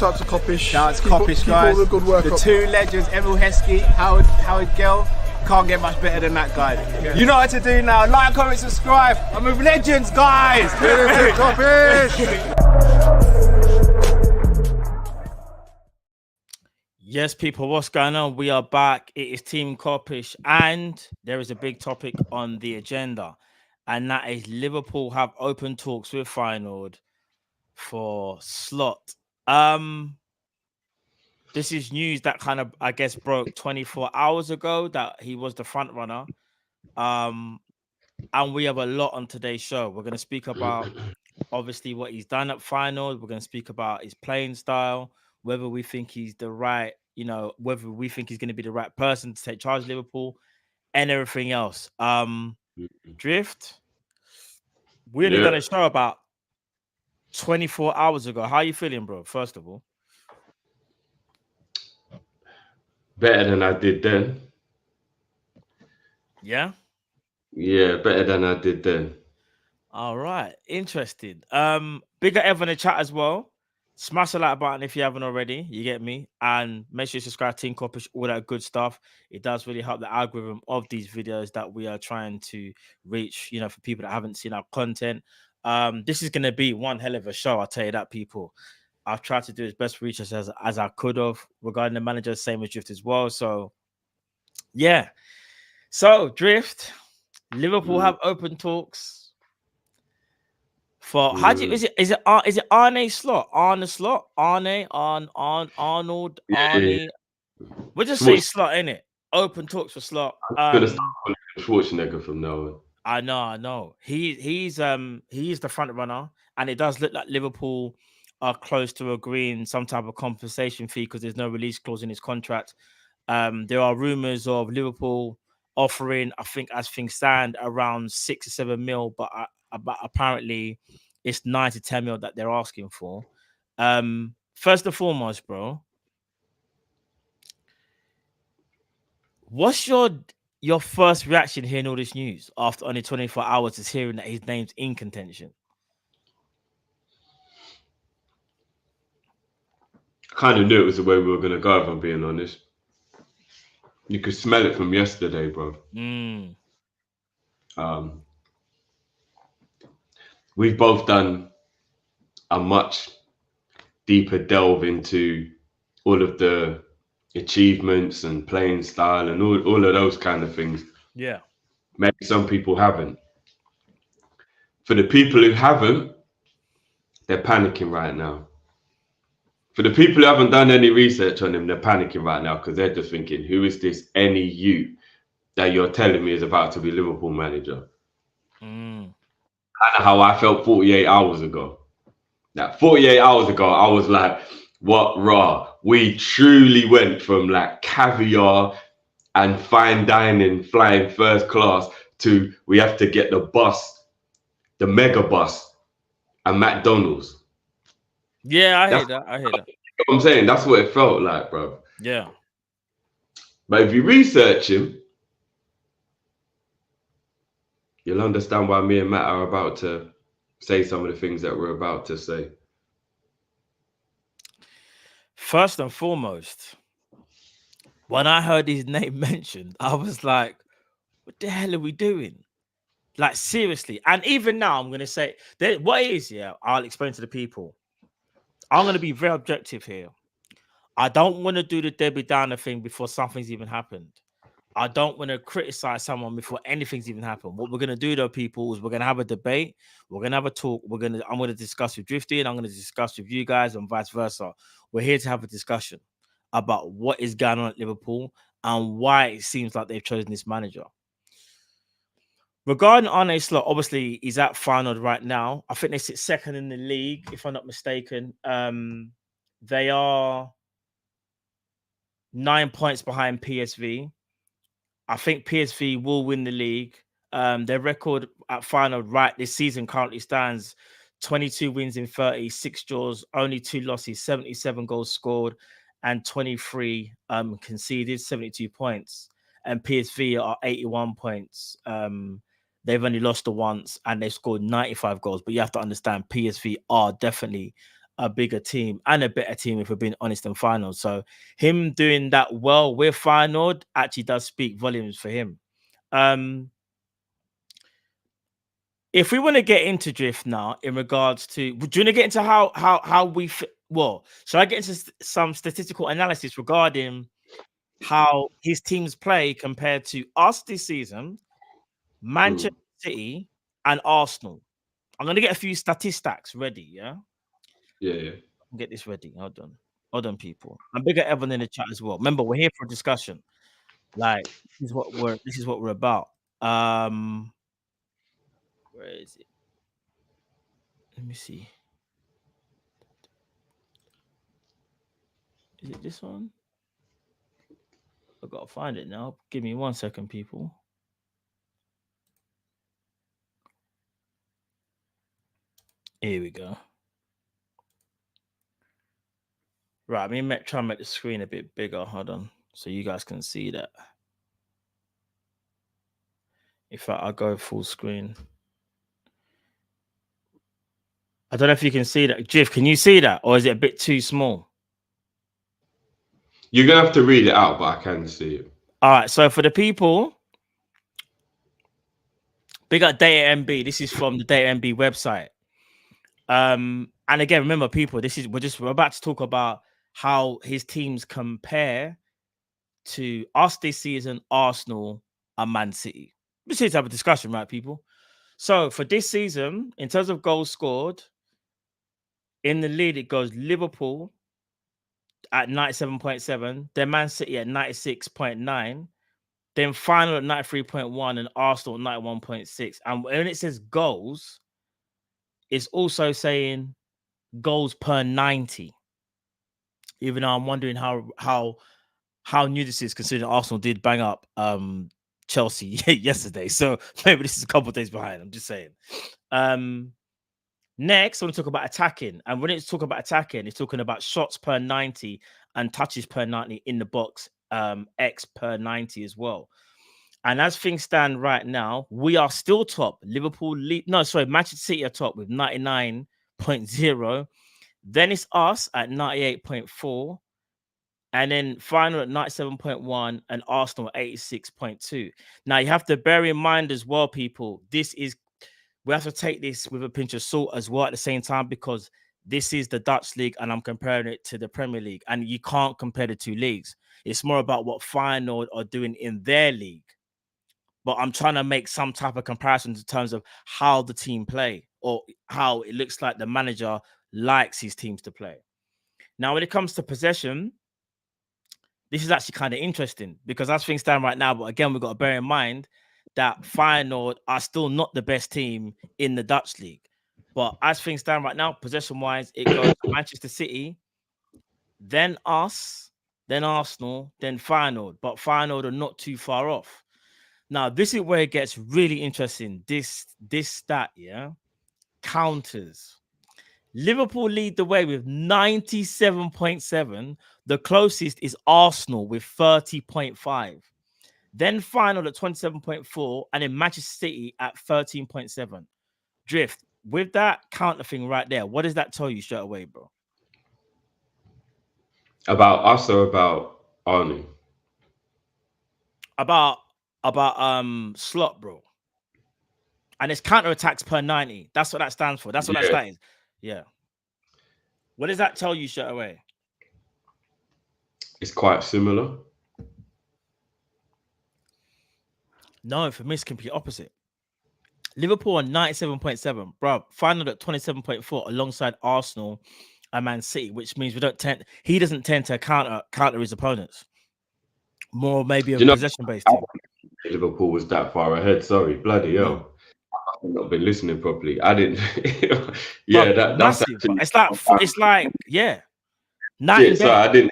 Shout out to Kop-Ish. Shout out to Kopish, guys. Keep all the good work the up. two legends, Emil Heskey, Howard Gill. Can't get much better than that, guys. Yeah. You know what to do now. Like, comment, subscribe. I'm with legends, guys. Kopish. Yes, people, what's going on? We are back. It is Team Kopish, and there is a big topic on the agenda, and that is Liverpool have open talks with Feyenoord for Slot. This is news that kind of, I guess, broke 24 hours ago that he was the front runner. And we have a lot on today's show. We're going to speak about, obviously, what he's done at Feyenoord. We're going to speak about his playing style, whether we think he's the right, whether we think he's going to be the right person to take charge of Liverpool, and everything else. Drift, we only done a show about 24 hours ago. How are you feeling, bro? First of all, better than I did then. Yeah, better than I did then. All right, interesting. Bigger Ev in the chat as well. Smash the like button if you haven't already. You get me, and make sure you subscribe to Team Kopish, all that good stuff. It does really help the algorithm of these videos that we are trying to reach. For people that haven't seen our content. This is going to be one hell of a show. I'll tell you that, people. I've tried to do as best reach as I could have regarding the manager, same as Drift as well. So, yeah. So, Drift, Liverpool have open talks for is it Arne Slot? Arne Slot? Arnold? Arnie? We'll just say Slot, innit? Open talks for Slot. I'm gonna start calling him Schwarzenegger from now on. I know. He's the front runner, and it does look like Liverpool are close to agreeing some type of compensation fee because there's no release clause in his contract. There are rumors of Liverpool offering, I think, as things stand, around 6 or 7 mil, but apparently it's 9 to 10 mil that they're asking for. First and foremost, bro, what's your first reaction hearing all this news after only 24 hours is hearing that his name's in contention? I kind of knew it was the way we were going to go, if I'm being honest. You could smell it from yesterday, bro. We've both done a much deeper delve into all of the achievements and playing style and all of those kind of things. Yeah. Maybe some people haven't. For the people who haven't, they're panicking right now. For the people who haven't done any research on him, they're panicking right now because they're just thinking, who is this any you that you're telling me is about to be Liverpool manager? Kind of how I felt 48 hours ago. Now, 48 hours ago, I was like, what raw? We truly went from like caviar and fine dining, flying first class, to we have to get the bus, the mega bus, and McDonald's. Yeah, I hear that. You know what I'm saying? That's what it felt like, bro. Yeah. But if you research him, you'll understand why me and Matt are about to say some of the things that we're about to say. First and foremost, when I heard his name mentioned, I was like, what the hell are we doing? Like, seriously. And even now, I'm going to say, what it is, I'll explain to the people. I'm going to be very objective here. I don't want to do the Debbie Downer thing before something's even happened. I don't want to criticize someone before anything's even happened. What we're going to do, though, people, is we're going to have a debate. We're going to have a talk. I'm going to discuss with Drifty, and I'm going to discuss with you guys, and vice versa. We're here to have a discussion about what is going on at Liverpool and why it seems like they've chosen this manager. Regarding Arne Slot, obviously, he's at Feyenoord right now. I think they sit second in the league, if I'm not mistaken. They are 9 points behind PSV. I think PSV will win the league. Their record at Feyenoord right this season currently stands 22 wins in 30, 6 draws, only 2 losses, 77 goals scored, and 23 conceded, 72 points. And PSV are 81 points. They've only lost once and they've scored 95 goals. But you have to understand, PSV are definitely a bigger team and a better team, if we're being honest, than Feyenoord. So him doing that well with Feyenoord actually does speak volumes for him. If we want to get into Drift now, in regards to, do you want to get into how we well? Should I get into some statistical analysis regarding how his teams play compared to us this season, Manchester City and Arsenal? I'm gonna get a few statistics ready. Yeah. Get this ready. Hold on, people. I'm bigger Evan in the chat as well. Remember, we're here for a discussion. Like, this is what we're about. Where is it? Let me see. Is it this one? I've got to find it now. Give me 1 second, people. Here we go. Right, I'm going to try and make the screen a bit bigger. Hold on. So you guys can see that. In fact, I'll go full screen. I don't know if you can see that. Jiff, can you see that? Or is it a bit too small? You're going to have to read it out, but I can see it. All right. So for the people, big up Data MB. This is from the Data MB website. And again, remember, people, we're about to talk about how his teams compare to us this season, Arsenal and Man City. We're here to have a discussion, right, people? So for this season, in terms of goals scored, in the lead, it goes Liverpool at 97.7, then Man City at 96.9, then Feyenoord at 93.1, and Arsenal at 91.6. And when it says goals, it's also saying goals per 90. Even though I'm wondering how new this is, considering Arsenal did bang up Chelsea yesterday. So maybe this is a couple of days behind. I'm just saying. Next, I want to talk about attacking. And when it's talking about attacking, it's talking about shots per 90 and touches per 90 in the box, X per 90 as well. And as things stand right now, we are still top. Manchester City are top with 99.0. Then it's us at 98.4. And then Feyenoord at 97.1 and Arsenal at 86.2. Now, you have to bear in mind as well, people, we have to take this with a pinch of salt as well at the same time, because this is the Dutch league and I'm comparing it to the Premier League. And you can't compare the two leagues. It's more about what Feyenoord are doing in their league. But I'm trying to make some type of comparison in terms of how the team play, or how it looks like the manager likes his teams to play. Now, when it comes to possession, this is actually kind of interesting, because as things stand right now, but again, we've got to bear in mind that Feyenoord are still not the best team in the Dutch league. But as things stand right now, possession-wise, it goes Manchester City, then us, then Arsenal, then Feyenoord. But Feyenoord are not too far off. Now, this is where it gets really interesting. This stat, yeah, counters. Liverpool lead the way with 97.7. The closest is Arsenal with 30.5. Then Feyenoord at 27.4, and then Manchester City at 13.7. Drift, with that counter thing right there, what does that tell you straight away, bro? About us or about Arne? About Slot, bro. And it's counter attacks per 90. That's what that stands for. That's what that stat is. Yeah. What does that tell you straight away? It's quite similar. No, for me, it's complete opposite. Liverpool on 97.7, bro. Feyenoord at 27.4 alongside Arsenal and Man City, which means he doesn't tend to counter his opponents. More maybe a possession-based team. Liverpool was that far ahead. Sorry, bloody hell. No. I've not been listening properly. I didn't. Yeah, bro, that's massive. actually, it's like yeah. Night Sorry,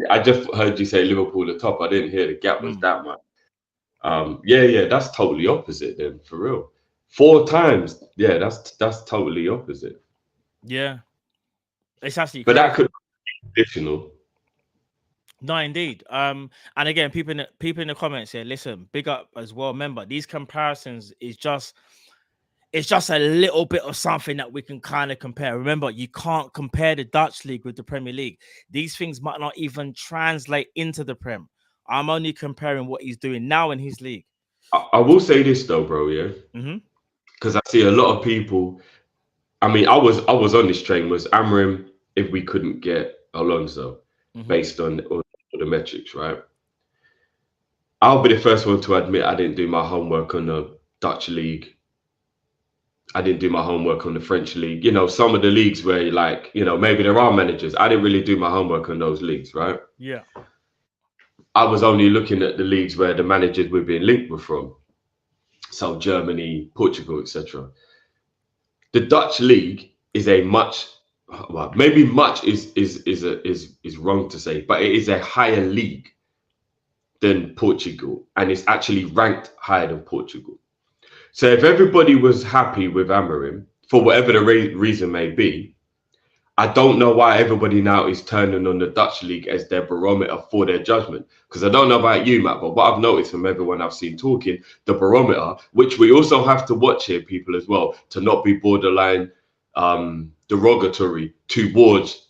I just heard you say Liverpool at top. I didn't hear the gap was that much. Yeah, that's totally opposite then, for real. 4 times, yeah, that's totally opposite. Yeah, it's actually. But crazy. that could be additional. No, indeed. And again, people in the comments here, listen, big up as well. Remember, these comparisons is just it's just a little bit of something that we can kind of compare. Remember, you can't compare the Dutch league with the Premier League. These things might not even translate into the Prem. I'm only comparing what he's doing now in his league. I will say this though, bro, yeah, because I see a lot of people. I mean, I was on this train. Was Amorim if we couldn't get Alonso based on all the metrics, right? I'll be the first one to admit I didn't do my homework on the Dutch league. I didn't do my homework on the French league. You know, some of the leagues where, like, you know, maybe there are managers. I didn't really do my homework on those leagues, right? Yeah. I was only looking at the leagues where the managers we're being linked were from. So Germany, Portugal, etc. The Dutch league is a much, well, maybe much is wrong to say, but it is a higher league than Portugal, and it's actually ranked higher than Portugal. So if everybody was happy with Amorim, for whatever the reason may be, I don't know why everybody now is turning on the Dutch league as their barometer for their judgment. Because I don't know about you, Matt, but what I've noticed from everyone I've seen talking, the barometer, which we also have to watch here, people, as well, to not be borderline derogatory towards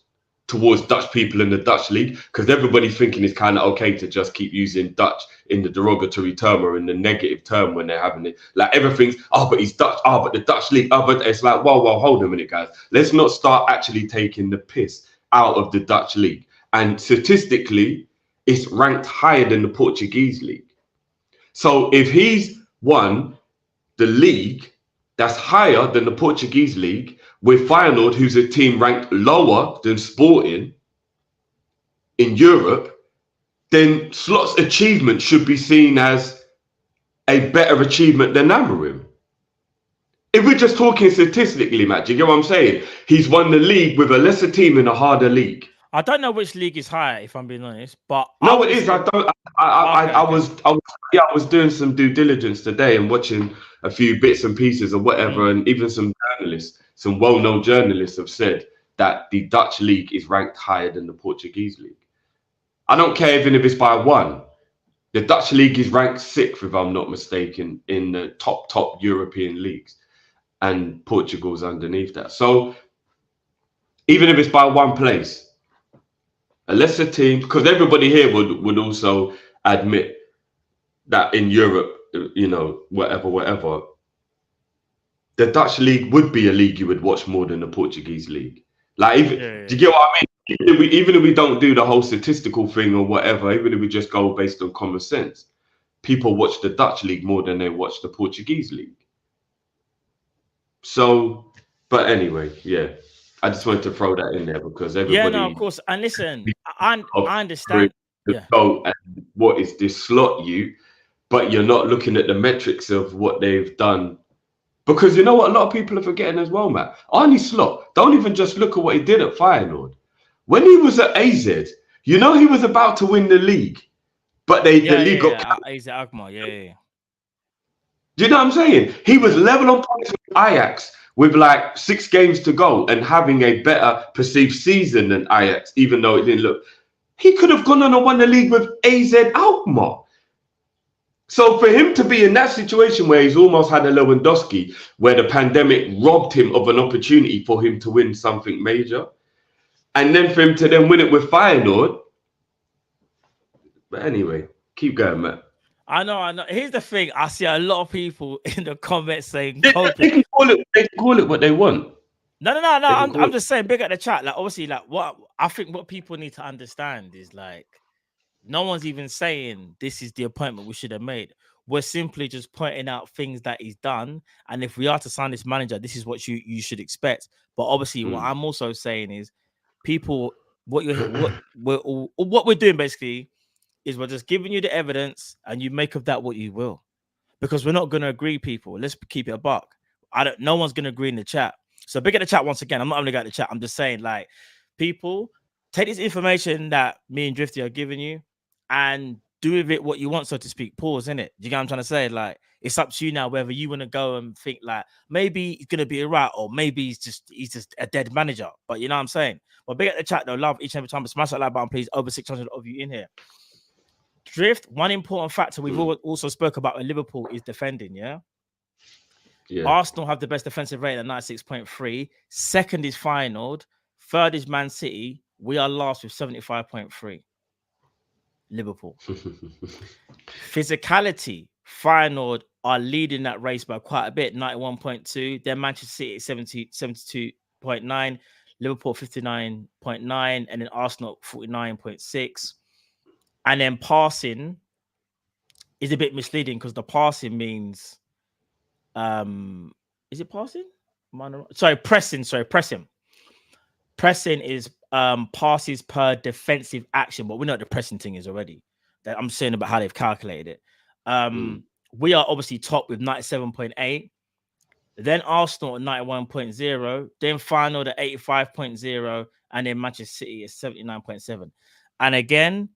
Dutch people in the Dutch league, because everybody's thinking it's kind of okay to just keep using Dutch in the derogatory term or in the negative term when they're having it. Like everything's, oh, but he's Dutch, oh, but the Dutch league, oh, but it's like, whoa, hold a minute, guys. Let's not start actually taking the piss out of the Dutch league. And statistically, it's ranked higher than the Portuguese league. So if he's won the league that's higher than the Portuguese league, with Feyenoord, who's a team ranked lower than Sporting in Europe, then Slot's achievement should be seen as a better achievement than Amorim. If we're just talking statistically, Matt, do you get what I'm saying? He's won the league with a lesser team in a harder league. I don't know which league is higher, if I'm being honest, but no, it is. I was doing some due diligence today and watching a few bits and pieces or whatever, and even some journalists, some well-known journalists have said that the Dutch league is ranked higher than the Portuguese league. I don't care even if it's by one. The Dutch league is ranked 6th, if I'm not mistaken, in the top European leagues, and Portugal's underneath that. So even if it's by one place, a lesser team, because everybody here would also admit that in Europe, you know, whatever, the Dutch league would be a league you would watch more than the Portuguese league. Like, do you get what I mean? Even if we don't do the whole statistical thing or whatever, even if we just go based on common sense, people watch the Dutch league more than they watch the Portuguese league. So, but anyway, yeah. I just wanted to throw that in there because everybody. Yeah, no, of course. And listen, I understand. Go and what is this Slot you? But you're not looking at the metrics of what they've done, because you know what a lot of people are forgetting as well, Matt. Arne Slot, don't even just look at what he did at Feyenoord. When he was at AZ, you know he was about to win the league, but the league got AZ Alkmaar, Do you know what I'm saying? He was level on points with Ajax with like 6 games to go and having a better perceived season than Ajax, even though it didn't look. He could have gone on and won the league with AZ Alkmaar. So for him to be in that situation where he's almost had a Lewandowski, where the pandemic robbed him of an opportunity for him to win something major, and then for him to then win it with Feyenoord. But anyway, keep going, Matt. I know. Here's the thing. I see a lot of people in the comments saying they can call it what they want. No. I'm just saying, big at the chat. Like, obviously, like what people need to understand is like, no one's even saying this is the appointment we should have made. We're simply just pointing out things that he's done. And if we are to sign this manager, this is what you should expect. But obviously, what I'm also saying is, people, what we're doing basically is we're just giving you the evidence and you make of that what you will. Because we're not going to agree, people. Let's keep it a buck. No one's going to agree in the chat. So big at the chat once again. I'm not only got the chat. I'm just saying, like, people, take this information that me and Drifty are giving you and do with it what you want, so to speak. Pause, innit? Do you get what I'm trying to say? Like, it's up to you now whether you want to go and think like maybe he's gonna be right, or maybe he's just a dead manager. But you know what I'm saying? But big at the chat though, love each and every time. Smash that like button, please. Over 600 of you in here. Drift, one important factor we've also spoke about with Liverpool is defending, yeah? Yeah. Arsenal have the best defensive rating at 96.3. Second is Feyenoord. Third is Man City. We are last with 75.3. Liverpool. Physicality, Feyenoord are leading that race by quite a bit, 91.2. Then Manchester City 72.9, Liverpool 59.9, and then Arsenal 49.6. And then passing is a bit misleading because the passing means is it passing? Pressing. Pressing is passes per defensive action, but we know what the pressing thing is already. I'm saying about how they've calculated it. We are obviously top with 97.8. Then Arsenal at 91.0. Then Feyenoord at 85.0. And then Manchester City is 79.7. And again,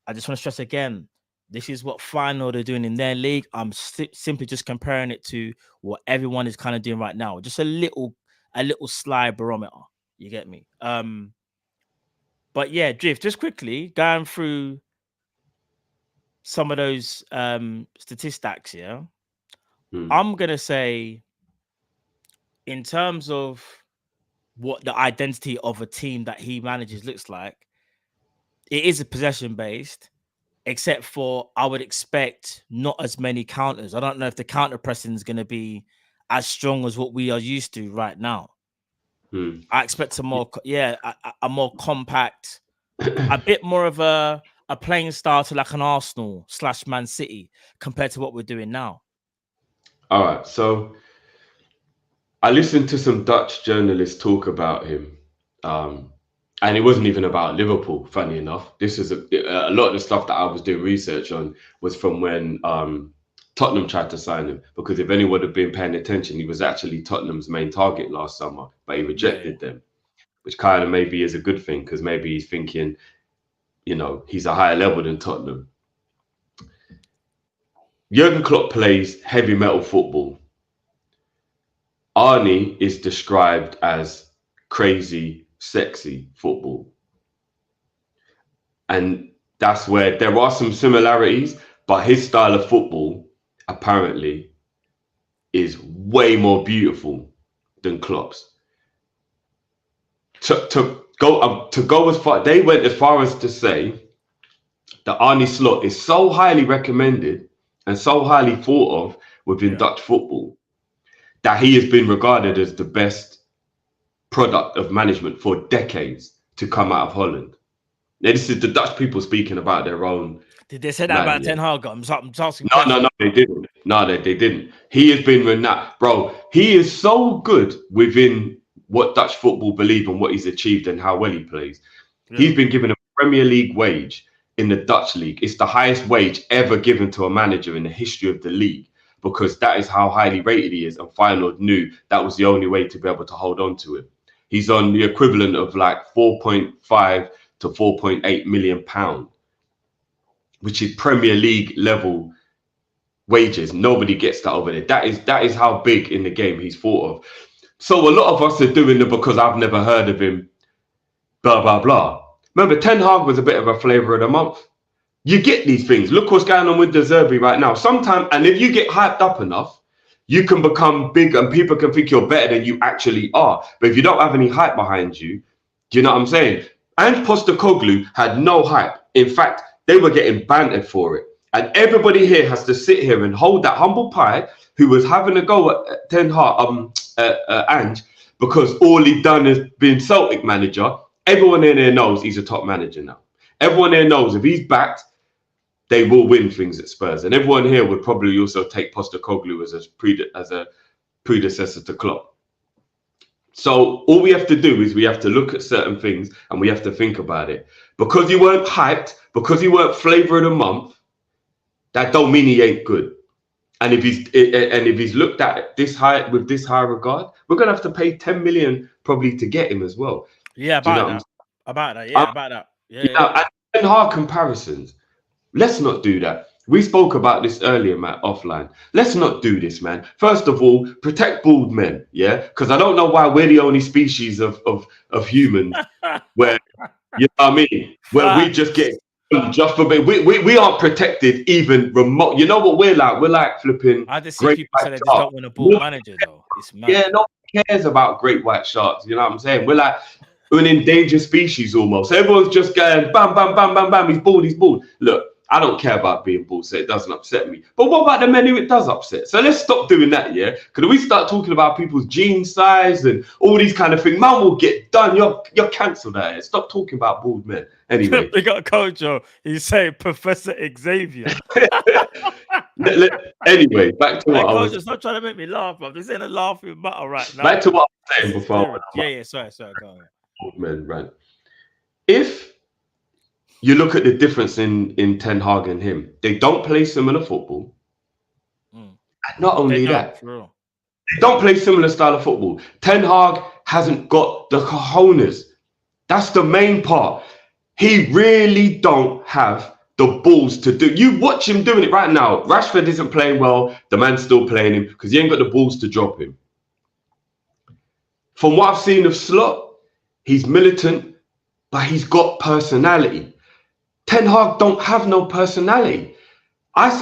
I just want to stress again, this is what Feyenoord are doing in their league. I'm simply just comparing it to what everyone is kind of doing right now. Just a little slide barometer. You get me? But yeah, Drift, just quickly going through some of those statistics, yeah. I'm gonna say, in terms of what the identity of a team that he manages looks like, it is a possession based, except for I would expect not as many counters. I don't know if the counter pressing is going to be as strong as what we are used to right now. I expect a more compact, a bit more of a playing style to like an Arsenal / Man City compared to what we're doing now. All right, so I listened to some Dutch journalists talk about him, and it wasn't even about Liverpool. Funny enough, this is a lot of the stuff that I was doing research on was from when Tottenham tried to sign him, because if anyone had been paying attention, he was actually Tottenham's main target last summer, but he rejected them, which kind of maybe is a good thing, because maybe he's thinking, you know, he's a higher level than Tottenham. Jurgen Klopp plays heavy metal football. Arne is described as crazy, sexy football. And that's where there are some similarities, but his style of football apparently is way more beautiful than Klopp's. To go as far, they went as far as to say that Arne Slot is so highly recommended and so highly thought of within Dutch football that he has been regarded as the best product of management for decades to come out of Holland. Now, this is the Dutch people speaking about their own. Did they say that about Ten Hag? I'm asking. No, they didn't. No, they didn't. He has been renowned, bro. He is so good within what Dutch football believe and what he's achieved and how well he plays. Yeah. He's been given a Premier League wage in the Dutch league. It's the highest wage ever given to a manager in the history of the league, because that is how highly rated he is. And Feyenoord knew that was the only way to be able to hold on to him. He's on the equivalent of like 4.5 to 4.8 million pounds, which is Premier League level wages. Nobody gets that over there. That is how big in the game he's thought of. So a lot of us are doing it because I've never heard of him, blah, blah, blah. Remember, Ten Hag was a bit of a flavour of the month. You get these things. Look what's going on with the Zerbi right now. Sometimes, and if you get hyped up enough, you can become big and people can think you're better than you actually are. But if you don't have any hype behind you, do you know what I'm saying? And Postecoglou had no hype. In fact, they were getting bantered for it. And everybody here has to sit here and hold that humble pie who was having a go at Ten Hag, Ange, because all he done is been Celtic manager. Everyone in there knows he's a top manager now. Everyone there knows if he's backed, they will win things at Spurs. And everyone here would probably also take Postecoglou as a predecessor to Klopp. So all we have to do is we have to look at certain things and we have to think about it. Because you weren't hyped, because you weren't flavour of the month, that don't mean he ain't good. And if he's looked at this high with this high regard, we're gonna have to pay 10 million probably to get him as well. Yeah, about that. Yeah. And hard comparisons. Let's not do that. We spoke about this earlier, Matt, offline. Let's not do this, man. First of all, protect bald men, yeah? Because I don't know why we're the only species of humans where, you know what I mean? Where we just get just for me. We aren't protected even remote. You know what we're like? We're like flipping. I just see people say they just don't want a ball manager though. It's mad. Yeah, no one cares about great white sharks. You know what I'm saying? We're like an endangered species almost. Everyone's just going bam, bam, bam, bam, bam. He's bald. He's bald. Look, I don't care about being bald, so it doesn't upset me. But what about the men who it does upset? So let's stop doing that, yeah? Because we start talking about people's gene size and all these kind of things, man will get done. You're cancelled out here. Stop talking about bald men. Anyway. We got a coach, he's saying Professor Xavier. Anyway, back to what I was... Stop trying to make me laugh, bro. This ain't a laughing matter right now. Back to what I was saying before. Yeah, sorry, go on. Old men, right? If you look at the difference in Ten Hag and him, they don't play similar football. And not only that, they don't play similar style of football. Ten Hag hasn't got the cojones. That's the main part. He really don't have the balls to do. You watch him doing it right now. Rashford isn't playing well. The man's still playing him because he ain't got the balls to drop him. From what I've seen of Slot, he's militant, but he's got personality. Ten Hag don't have no personality.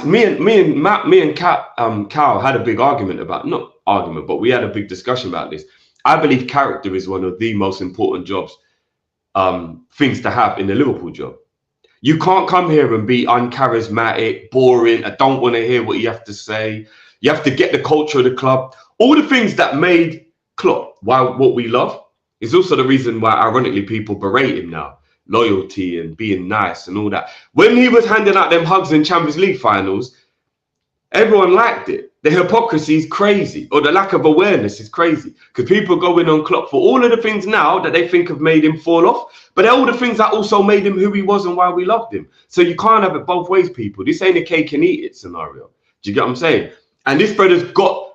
Me and Cal had a big argument about, not argument, but we had a big discussion about this. I believe character is one of the most important jobs, things to have in the Liverpool job. You can't come here and be uncharismatic, boring. I don't want to hear what you have to say. You have to get the culture of the club. All the things that made Klopp what we love is also the reason why, ironically, people berate him now. Loyalty and being nice and all that. When he was handing out them hugs in Champions League finals, everyone liked it. The hypocrisy is crazy, or the lack of awareness is crazy, because people go in on Klopp for all of the things now that they think have made him fall off, but they're all the things that also made him who he was and why we loved him. So you can't have it both ways, people. This ain't a cake and eat it scenario. Do you get what I'm saying? And this brother's got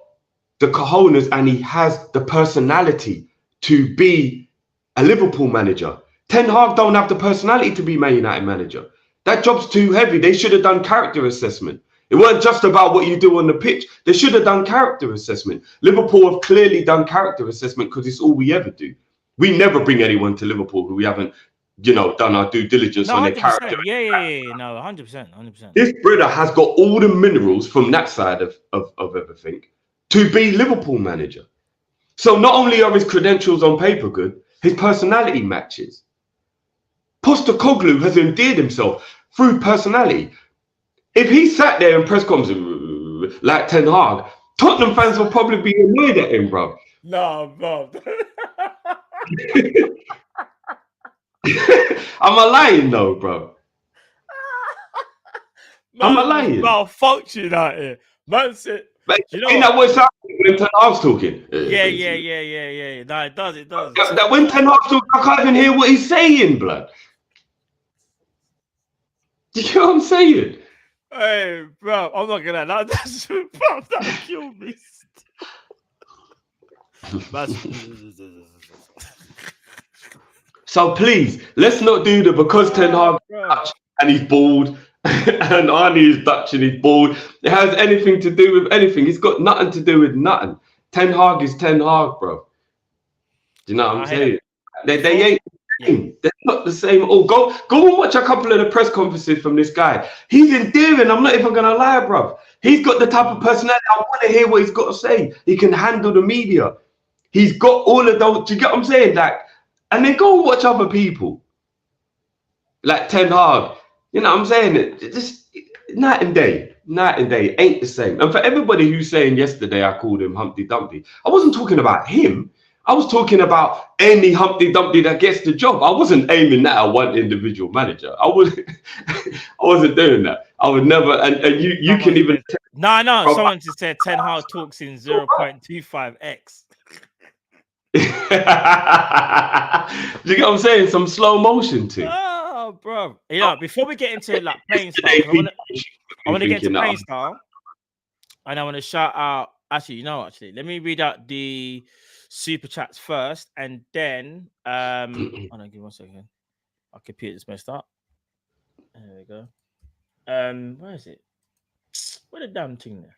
the cojones and he has the personality to be a Liverpool manager. Ten Hag don't have the personality to be Man United manager. That job's too heavy. They should have done character assessment. It weren't just about what you do on the pitch. They should have done character assessment. Liverpool have clearly done character assessment because it's all we ever do. We never bring anyone to Liverpool who we haven't, done our due diligence on their character. Yeah, no, 100%. This brother has got all the minerals from that side of everything to be Liverpool manager. So not only are his credentials on paper good, his personality matches. Postecoglou has endeared himself through personality. If he sat there in press conference like Ten Hag, Tottenham fans will probably be annoyed at him, bro. No, bro. I'm a lying though, bro. I'm a lying. Malfunction out here. Man said, ain't that what it sounds like when Ten Hag's talking? Yeah. No, it does. That when Ten Hag's talking, I can't even hear what he's saying, blood. Do you know what I'm saying? Hey, bro, I'm not gonna lie. That killed me. So please, let's not do the because Ten Hag is Dutch and he's bald and Arne is Dutch and he's bald. It has anything to do with anything. It's got nothing to do with nothing. Ten Hag is Ten Hag, bro. Do you know what I'm saying? They ain't. They're not the same. Oh, go and watch a couple of the press conferences from this guy. He's endearing. I'm not even gonna lie, bro. He's got the type of personality. I want to hear what he's got to say. He can handle the media. He's got all of those. Do you get what I'm saying? Like, and then go and watch other people, like Ten Hag. You know what I'm saying? It just night and day ain't the same. And for everybody who's saying yesterday I called him Humpty Dumpty, I wasn't talking about him. I was talking about any Humpty Dumpty that gets the job. I wasn't aiming that at one individual manager. I wasn't doing that. I would never. And you can even. No. Someone just said Ten Hag talks in 0.25x. You get what I'm saying? Some slow motion too. Oh, bro. Before we get into like playing style, I want to get to playing style, and I want to shout out. Actually, let me read out the super chats first, and then hold on, give me 1 second. Our computer's messed up. There we go. Where is it? Where the damn thing there?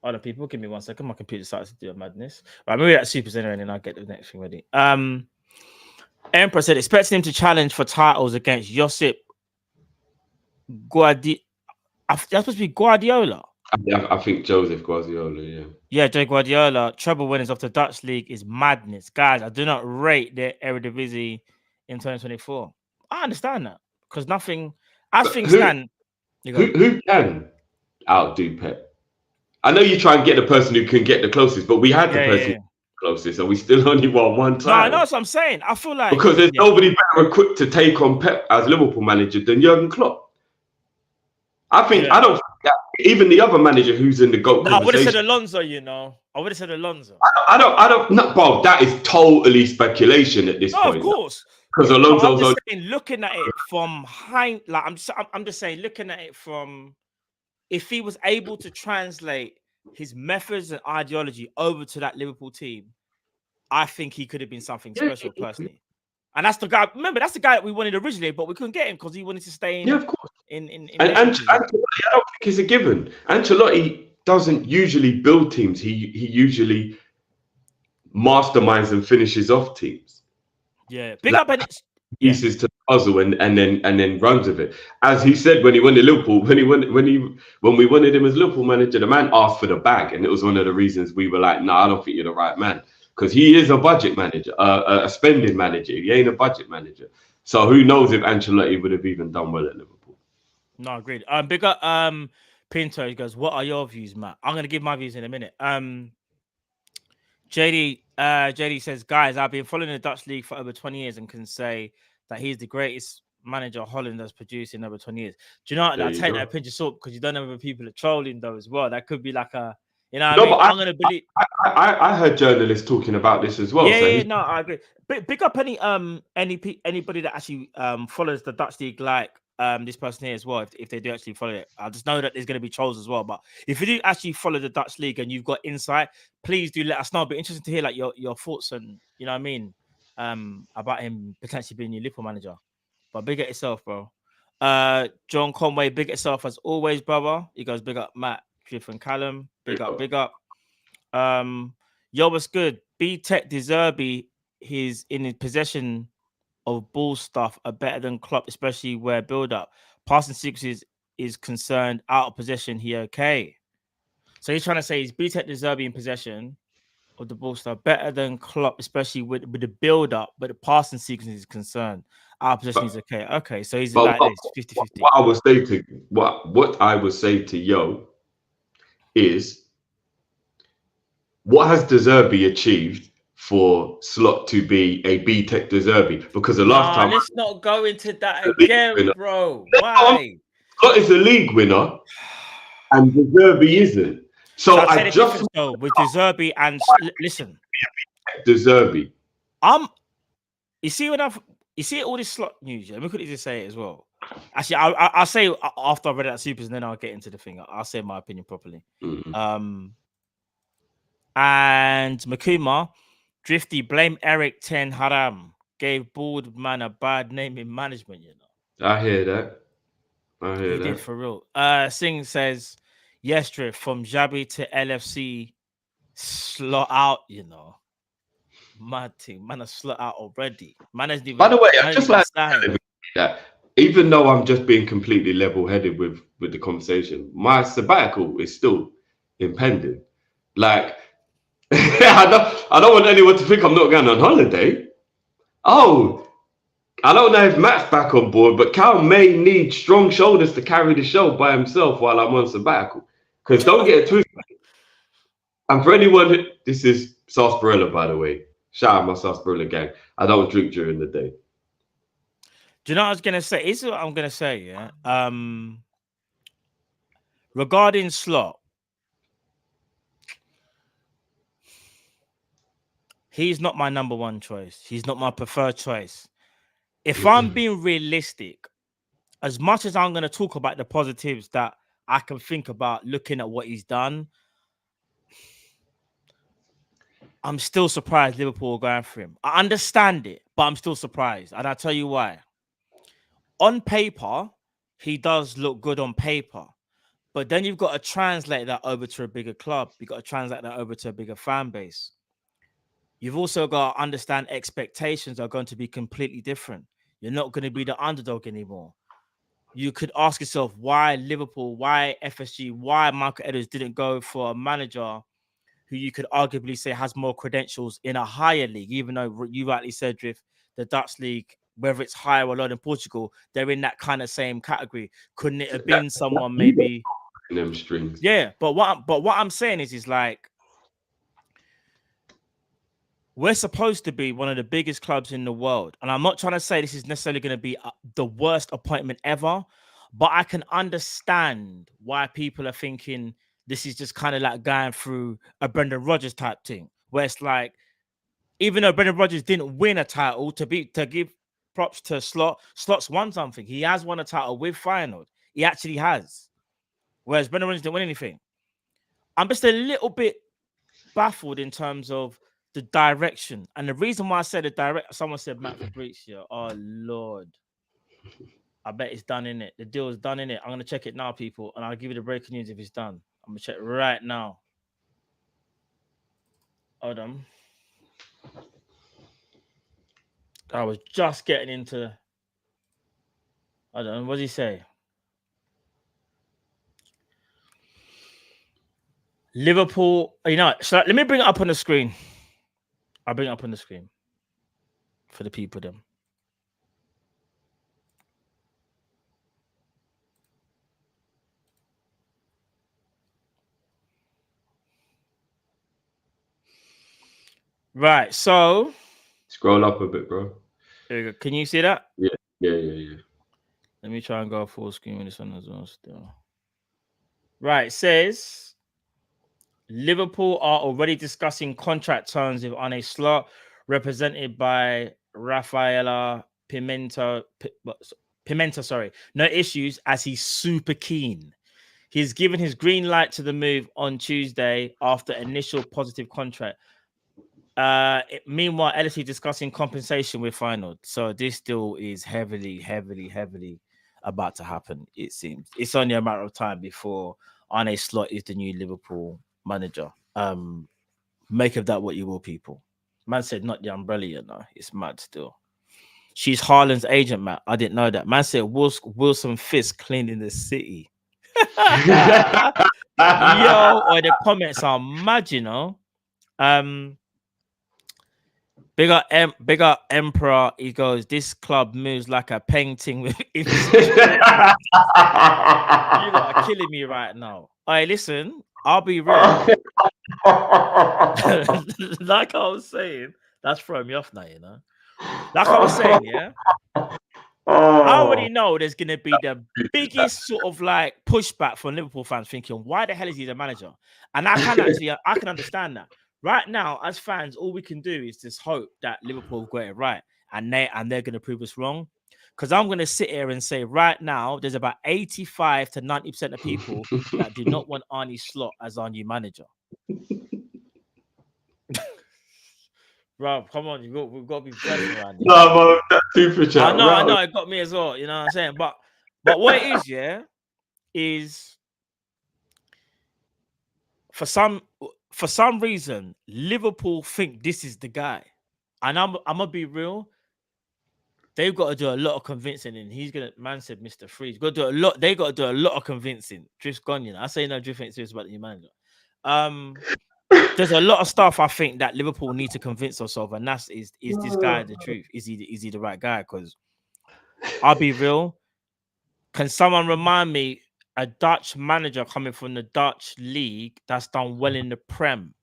Hold on, people, give me 1 second. My computer starts to do a madness. Right, maybe that supers anyway, and then I'll get the next thing ready. Emperor said expecting him to challenge for titles against Josip That's supposed to be Guardiola. I think Joseph Guardiola, yeah. Yeah, Jay Guardiola. Treble winners of the Dutch league is madness, guys. I do not rate their Eredivisie in 2024. I understand that because nothing. As But things stand, you go. who can outdo Pep? I know you try and get the person who can get the closest, but we had the person closest, and we still only won one time. No, I know what I'm saying. I feel like because there's nobody better equipped to take on Pep as Liverpool manager than Jurgen Klopp. I think I don't think that even the other manager who's in the GOAT I would have said Alonso. I would have said Alonso. I don't. No, bro, that is totally speculation at this point. Of course. Because Alonso's I'm just saying, looking at it from I'm just saying, looking at it from if he was able to translate his methods and ideology over to that Liverpool team, I think he could have been something special personally. And that's the guy. Remember, that's the guy that we wanted originally, but we couldn't get him because he wanted to stay in. Yeah, of course. And Ancelotti, I don't think is a given. Ancelotti doesn't usually build teams. He usually masterminds and finishes off teams. Yeah, big up and pieces to the puzzle and then runs with it. As he said when he went to Liverpool, when we wanted him as Liverpool manager, the man asked for the bag, and it was one of the reasons we were like, "Nah, I don't think you're the right man." Because he is a budget manager, a spending manager. He ain't a budget manager. So who knows if Ancelotti would have even done well at Liverpool? No, agreed. Big up Pinto. He goes, "What are your views, Matt?" I'm gonna give my views in a minute. JD says, "Guys, I've been following the Dutch league for over 20 years and can say that he's the greatest manager Holland has produced in over 20 years." Do you know what? I take that a pinch of salt because you don't know if people are trolling though as well. That could be like a, you know, what I mean? I'm gonna believe. I heard journalists talking about this as well. Yeah, no, I agree. Pick up anybody that actually follows the Dutch league like this person here as well. If they do actually follow it, I just know that there's going to be trolls as well. But if you do actually follow the Dutch league and you've got insight, please do let us know. It'd be interesting to hear like your thoughts and you know what I mean about him potentially being your Liverpool manager. But big at yourself, bro. John Conway, big at yourself as always, brother. He goes big up Matt, Cliff and Callum. Big up. Yo, what's good? B-Tech Deserby, he's in his possession of ball stuff are better than Klopp, especially where build up. Passing sequences is concerned, out of possession, he okay. So he's trying to say he's B-Tech Deserby in possession of the ball stuff better than Klopp, especially with the build up, but the passing sequence is concerned. Out of possession is okay. Okay, so he's like this 50-50. What I would say to Yo is, what has Deserby achieved for Slot to be a B-Tech Deserby? Because the last time... Let's not go into that again, bro. Why? Slot is a league winner and Deserby isn't. So I just... with Deserby and... Listen. Deserby. You see all this Slot news, yeah? Let me quickly just say it as well. Actually, I'll say after I read it at Supers and then I'll get into the thing. I'll say my opinion properly. Mm-hmm. And Makuma, Drifty, blame Eric Ten Haram. Gave bald man a bad name in management, you know. I hear that. He did for real. Singh says, yes, Drift, from Jabi to LFC, slot out, you know. Mad thing. Man, a slot out already. Man hasn't even... By the way, I just like that. Even though I'm just being completely level-headed with the conversation, my sabbatical is still impending. Like, I don't want anyone to think I'm not going on holiday. Oh, I don't know if Matt's back on board, but Cal may need strong shoulders to carry the show by himself while I'm on sabbatical. Because don't get it twisted. And for anyone, this is Sarsaparilla, by the way. Shout out my Sarsaparilla gang. I don't drink during the day. Do you know what I was going to say? This is what I'm going to say, yeah? Regarding Slot, he's not my number one choice. He's not my preferred choice. If I'm being realistic, as much as I'm going to talk about the positives that I can think about looking at what he's done, I'm still surprised Liverpool are going for him. I understand it, but I'm still surprised. And I'll tell you why. On paper, he does look good on paper. But then you've got to translate that over to a bigger club. You've got to translate that over to a bigger fan base. You've also got to understand expectations are going to be completely different. You're not going to be the underdog anymore. you could ask yourself why Liverpool, why FSG, why Michael Edwards didn't go for a manager who you could arguably say has more credentials in a higher league, even though you rightly said, Drift, the Dutch league, whether it's higher or lower than Portugal, they're in that kind of same category. Couldn't it have been someone maybe? Them strings. Yeah, but what I'm saying is like we're supposed to be one of the biggest clubs in the world, and I'm not trying to say this is necessarily going to be the worst appointment ever, but I can understand why people are thinking this is just kind of like going through a Brendan Rodgers type thing, where it's like, even though Brendan Rodgers didn't win a title, to give props to Slot, Slot's won something. He has won a title with Feyenoord. He actually has. Whereas Brendan Rodgers didn't win anything. I'm just a little bit baffled in terms of the direction. And the reason why I said the direct, someone said Matt Fabrizio. Oh, Lord. I bet it's done, in it. The deal is done, in it. I'm going to check it now, people, and I'll give you the breaking news if it's done. I'm going to check right now. Hold on. I was just getting into... Hold on. What does he say? Liverpool... You know, so let me bring it up on the screen. I'll bring it up on the screen for the people then. Right, so scroll up a bit, bro. There you go. Can you see that? Yeah. Let me try and go full screen with this one as well. Still, right. It says Liverpool are already discussing contract terms with Arne Slot, represented by Rafaela Pimenta. Sorry, no issues as he's super keen. He's given his green light to the move on Tuesday after initial positive contract. Meanwhile, LSE discussing compensation with Feyenoord. So this deal is heavily about to happen. It seems it's only a matter of time before Arne Slot is the new Liverpool manager. Make of that what you will, people. Man said not the umbrella, you know. It's mad still. She's Haaland's agent, Matt. I didn't know that. Man said Wilson Fisk cleaning the city. Yo, or the comments are mad, you know. Big up Emperor. He goes, this club moves like a painting with you lot are killing me right now. Hey, listen, I'll be real. Like I was saying, that's throwing me off now, you know. Like I was saying, yeah. I already know there's gonna be the biggest sort of like pushback from Liverpool fans thinking, why the hell is he the manager? And I can understand that. Right now, as fans, all we can do is just hope that Liverpool have got it right, and they're going to prove us wrong. Because I'm going to sit here and say right now, there's about 85 to 90% of people that do not want Arne Slot as our new manager. Bro, come on, we've got to be better around here. No, man, that super chat. I know, it got me as well. You know what I'm saying? But what it is, yeah, is for some reason, Liverpool think this is the guy. And I'm going to be real. They've got to do a lot of convincing. And man said Mr. Freeze. They got to do a lot of convincing. Drift's gone, you know. I say no, Drift ain't serious about the new manager. There's a lot of stuff I think that Liverpool need to convince themselves. And that's, is this guy the truth? Is he the right guy? Because I'll be real. Can someone remind me a Dutch manager coming from the Dutch league that's done well in the Prem?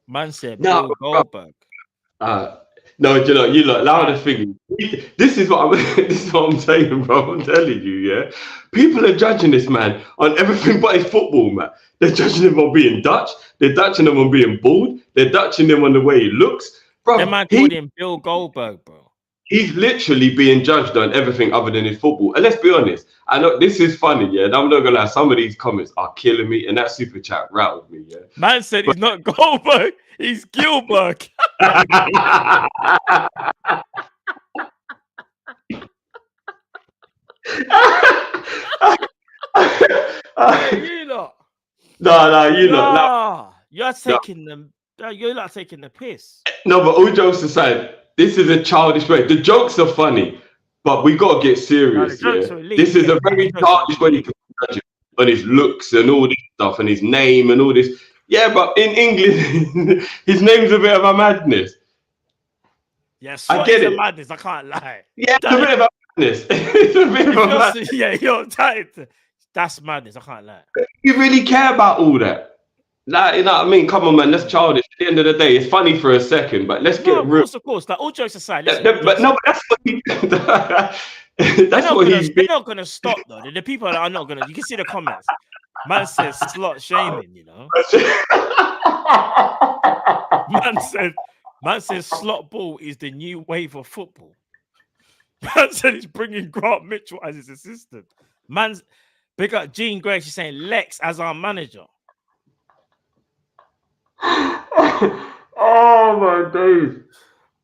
Man said Bill Goldberg. No, you lot. Louder thing. This is what I'm saying, bro. I'm telling you, yeah. People are judging this man on everything but his football, man. They're judging him on being Dutch. They're judging him on being bald. They're judging him on the way he looks, bro. That man called him Bill Goldberg, bro. He's literally being judged on everything other than his football. And let's be honest, I know this is funny, yeah. And I'm not gonna lie, some of these comments are killing me, and that super chat rattled me, yeah. Man said he's not Goldberg, he's Gilbert. You lot. No, you lot. You're taking them. You're not taking the piss. No, but all jokes aside, this is a childish way. The jokes are funny, But we got to get serious jokes here. are elite, This is yeah, a very jokes are childish way you can judge him on his looks and all this stuff and his name and all this. Yeah, but in England, his name's a bit of a madness. Yes, I get it. Madness. I can't lie. Yeah, it's a bit of a madness. It's a bit of a madness. Yeah, you're tight. That's madness. I can't lie. You really care about all that? Like, you know what I mean? Come on, man. That's childish. At the end of the day, it's funny for a second, but let's get real. Of course. Like, all jokes aside, listen, But that's what he. They're not gonna stop though. The people that are not gonna. You can see the comments. Man says slot shaming. You know. Man says slot ball is the new wave of football. Man said he's bringing Grant Mitchell as his assistant. Man's big up Jean Gray. She's saying Lex as our manager. Oh my days,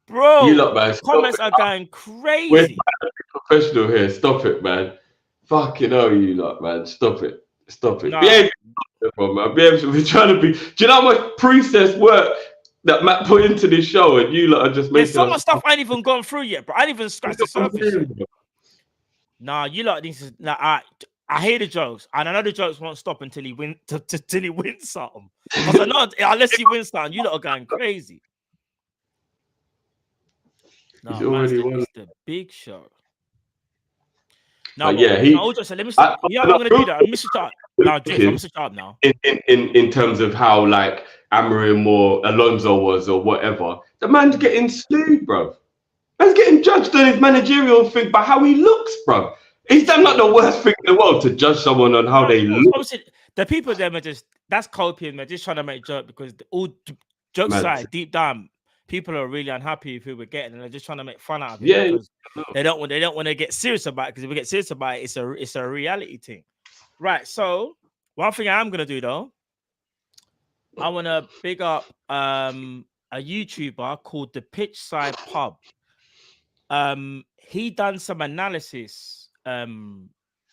bro! You lot, man, comments are going crazy. We're professional here. Stop it, man. Fucking hell, you lot, man. Stop it. Nah. We're trying to be. Do you know how much process work that Matt put into this show, and you lot are just making. There's so much stuff I ain't even gone through yet, bro. I ain't even scratched the surface yet. Nah, you lot need to. Nah, I hear the jokes, and I know the jokes won't stop until he wins. Till he wins something. Because I know unless he wins something, you lot are going crazy. No, it's the big show. No, yeah, let me start. Yeah, I'm gonna do that. I'm Mr. Sharp. Now, James, I'm Mr. Sharp now. In terms of how like Amorim or Alonso was or whatever, the man's getting sued, bro. Man's getting judged on his managerial thing by how he looks, bro. Is that not the worst thing in the world to judge someone on how they look? Obviously, the people there are that's copying. They're just trying to make jokes because all jokes aside, deep down, people are really unhappy with who we're getting, and they're just trying to make fun out of it. Yeah, because they don't want to get serious about it. Because if we get serious about it, it's a reality thing, right? So one thing I am gonna do though, I want to big up a YouTuber called the Pitchside Pub. He done some analysis on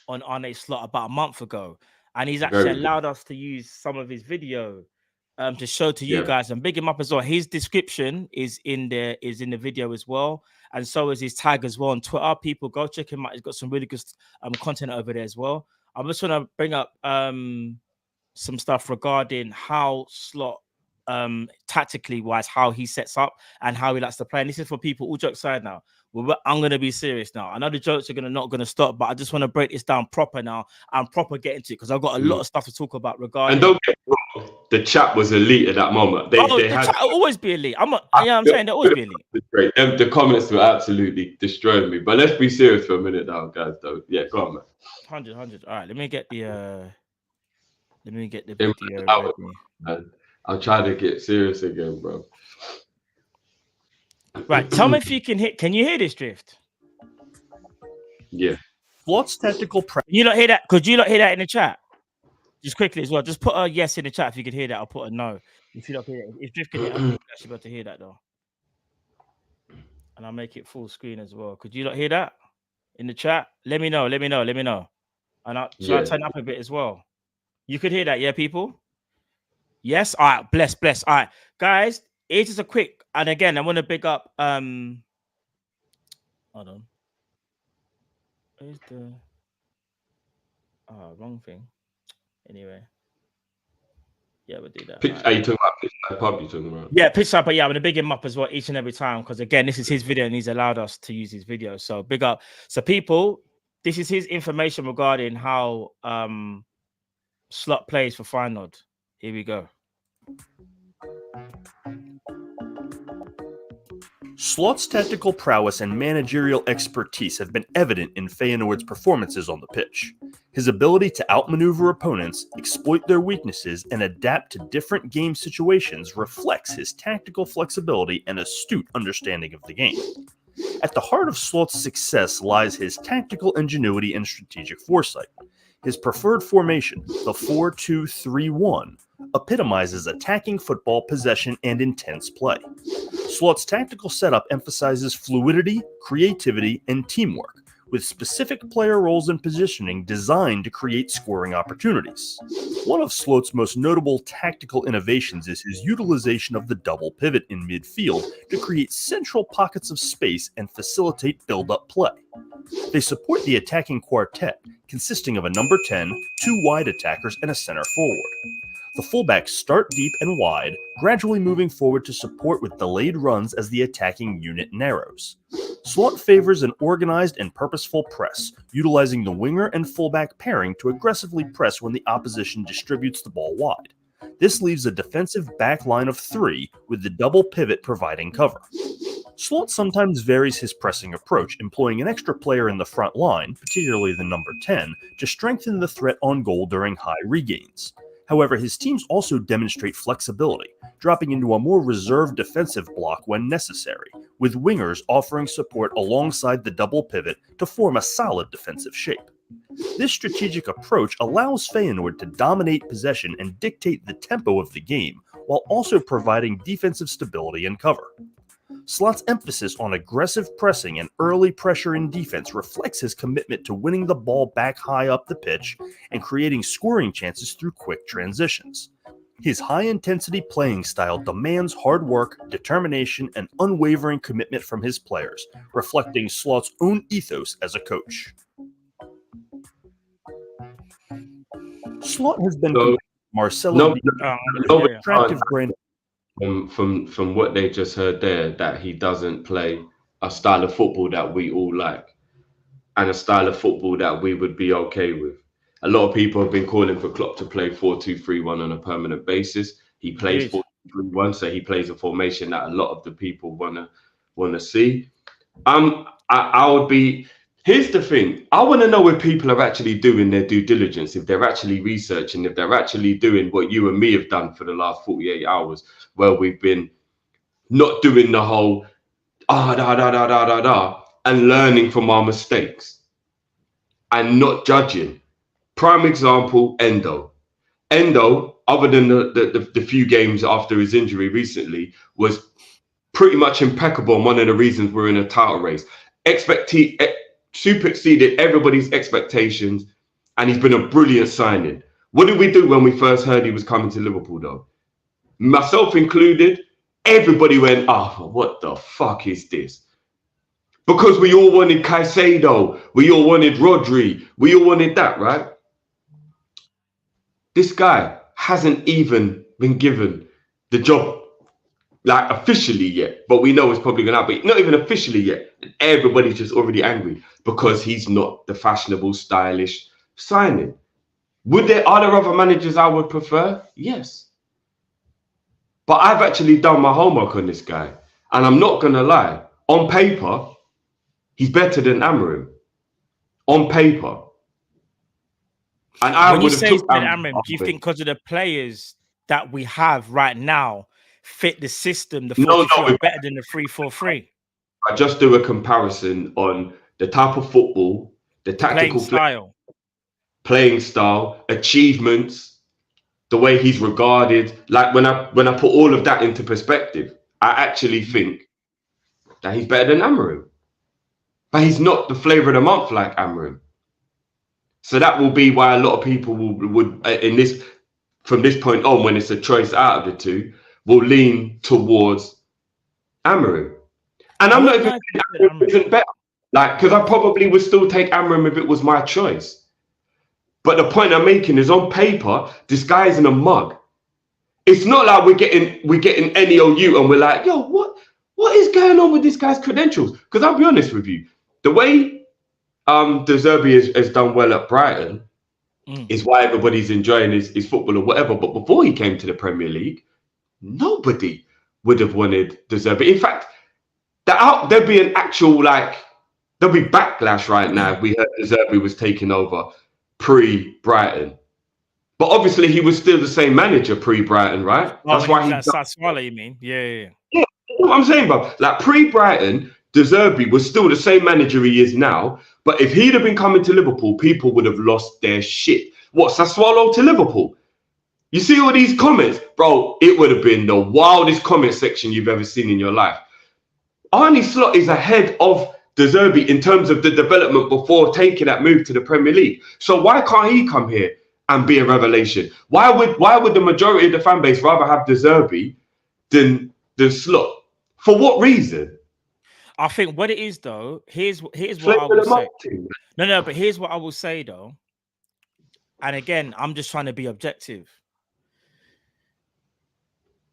Arne Slot about a month ago, and he's actually allowed us to use some of his video to show to you guys and big him up as well. His description is in the video as well, and so is his tag as well on Twitter. People go check him out. He's got some really good content over there as well. I'm just going to bring up some stuff regarding how Slot tactically wise, how he sets up and how he likes to play. And this is for people, all jokes aside now. I'm going to be serious now. I know the jokes are not going to stop, but I just want to break this down proper now and proper get into it because I've got a lot of stuff to talk about regarding. And don't get wrong, the chat was elite at that moment. The chat will always be elite. I'm saying they'll always be elite. Great. The comments were absolutely destroying me. But let's be serious for a minute now, guys. Though, yeah, go on, man. 100. All right, let me get the video ready. I'll try to get serious again, bro. Right, tell me if you can hear. Can you hear this drift? Yeah. Slot's tactical practice. You not hear that? Could you not hear that in the chat? Just quickly as well. Just put a yes in the chat if you could hear that. I'll put a no if you don't hear it. If drift can hear it, I'm actually about to hear that though. And I'll make it full screen as well. Could you not hear that in the chat? Let me know. And I'll turn up a bit as well. You could hear that, yeah, people? Yes. All right. Bless. All right, guys. It's just a quick, and again, I want to big up. Hold on. Where's the? Wrong thing. Anyway. Yeah, we'll do that. Are you talking about Pitchside Pub? You talking about? Yeah, Pitchside, but yeah, I'm gonna big him up as well each and every time because again, this is his video and he's allowed us to use his video. So big up. So people, this is his information regarding how Slot plays for Feyenoord. Here we go. Slot's tactical prowess and managerial expertise have been evident in Feyenoord's performances on the pitch. His ability to outmaneuver opponents, exploit their weaknesses, and adapt to different game situations reflects his tactical flexibility and astute understanding of the game. At the heart of Slot's success lies his tactical ingenuity and strategic foresight. His preferred formation, the 4-2-3-1, epitomizes attacking football possession and intense play. Slot's tactical setup emphasizes fluidity, creativity, and teamwork, with specific player roles and positioning designed to create scoring opportunities. One of Slot's most notable tactical innovations is his utilization of the double pivot in midfield to create central pockets of space and facilitate build-up play. They support the attacking quartet, consisting of a number 10, 2 wide attackers, and a center forward. The fullbacks start deep and wide, gradually moving forward to support with delayed runs as the attacking unit narrows. Slot favors an organized and purposeful press, utilizing the winger and fullback pairing to aggressively press when the opposition distributes the ball wide. This leaves a defensive back line of 3, with the double pivot providing cover. Slot sometimes varies his pressing approach, employing an extra player in the front line, particularly the number 10, to strengthen the threat on goal during high regains. However, his teams also demonstrate flexibility, dropping into a more reserved defensive block when necessary, with wingers offering support alongside the double pivot to form a solid defensive shape. This strategic approach allows Feyenoord to dominate possession and dictate the tempo of the game, while also providing defensive stability and cover. Slot's emphasis on aggressive pressing and early pressure in defense reflects his commitment to winning the ball back high up the pitch and creating scoring chances through quick transitions. His high-intensity playing style demands hard work, determination, and unwavering commitment from his players, reflecting Slot's own ethos as a coach. Slot has been Marcelo attractive brand. From what they just heard there, that he doesn't play a style of football that we all like and a style of football that we would be okay with. A lot of people have been calling for Klopp to play 4-2-3-1 on a permanent basis. He plays 4-2-3-1, so he plays a formation that a lot of the people wanna see. I would be. Here's the thing. I want to know if people are actually doing their due diligence, if they're actually researching, if they're actually doing what you and me have done for the last 48 hours, where we've been not doing the whole and learning from our mistakes and not judging. Prime example, Endo. Endo, other than the few games after his injury recently, was pretty much impeccable, and one of the reasons we're in a title race. Super exceeded everybody's expectations, and he's been a brilliant signing. What did we do when we first heard he was coming to Liverpool, though? Myself included, everybody went, what the fuck is this? Because we all wanted Caicedo, we all wanted Rodri, we all wanted that, right? This guy hasn't even been given the job like officially yet, but we know it's probably going to happen. Not even officially yet. And everybody's just already angry because he's not the fashionable, stylish signing. Are there other managers I would prefer? Yes. But I've actually done my homework on this guy. And I'm not going to lie. On paper, he's better than Amorim. On paper. And I when would you have say took Amorim, do you think because of the players that we have right now fit the system, the 4-2-3 better than the 3-4-3? I just do a comparison on the type of football, the tactical playing style, achievements, the way he's regarded. Like when I put all of that into perspective, I actually think that he's better than Amorim. But he's not the flavour of the month like Amorim. So that will be why a lot of people would from this point on, when it's a choice out of the two, will lean towards Amorim. And I'm not even saying Amorim isn't better. Like, because I probably would still take Amorim if it was my choice. But the point I'm making is, on paper, this guy is in a mug. It's not like we're getting any OU and we're like, yo, what is going on with this guy's credentials? Because I'll be honest with you, the way De Zerbi has done well at Brighton is why everybody's enjoying his football or whatever. But before he came to the Premier League, nobody would have wanted De Zerbi. In fact, there'd be an actual, there'll be backlash right now if we heard De Zerbi was taking over pre-Brighton. But obviously he was still the same manager pre-Brighton, right? That's why that's what you mean. Yeah. Yeah, what I'm saying, bro. Like pre-Brighton, De Zerbi was still the same manager he is now. But if he'd have been coming to Liverpool, people would have lost their shit. What, Sassuolo to Liverpool? You see all these comments? Bro, it would have been the wildest comment section you've ever seen in your life. Arne Slot is ahead of De Zerbi in terms of the development before taking that move to the Premier League. So why can't he come here and be a revelation? Why would the majority of the fan base rather have De Zerbi than Slot? For what reason? I think what it is though, here's what I will say. No, but here's what I will say though. And again, I'm just trying to be objective.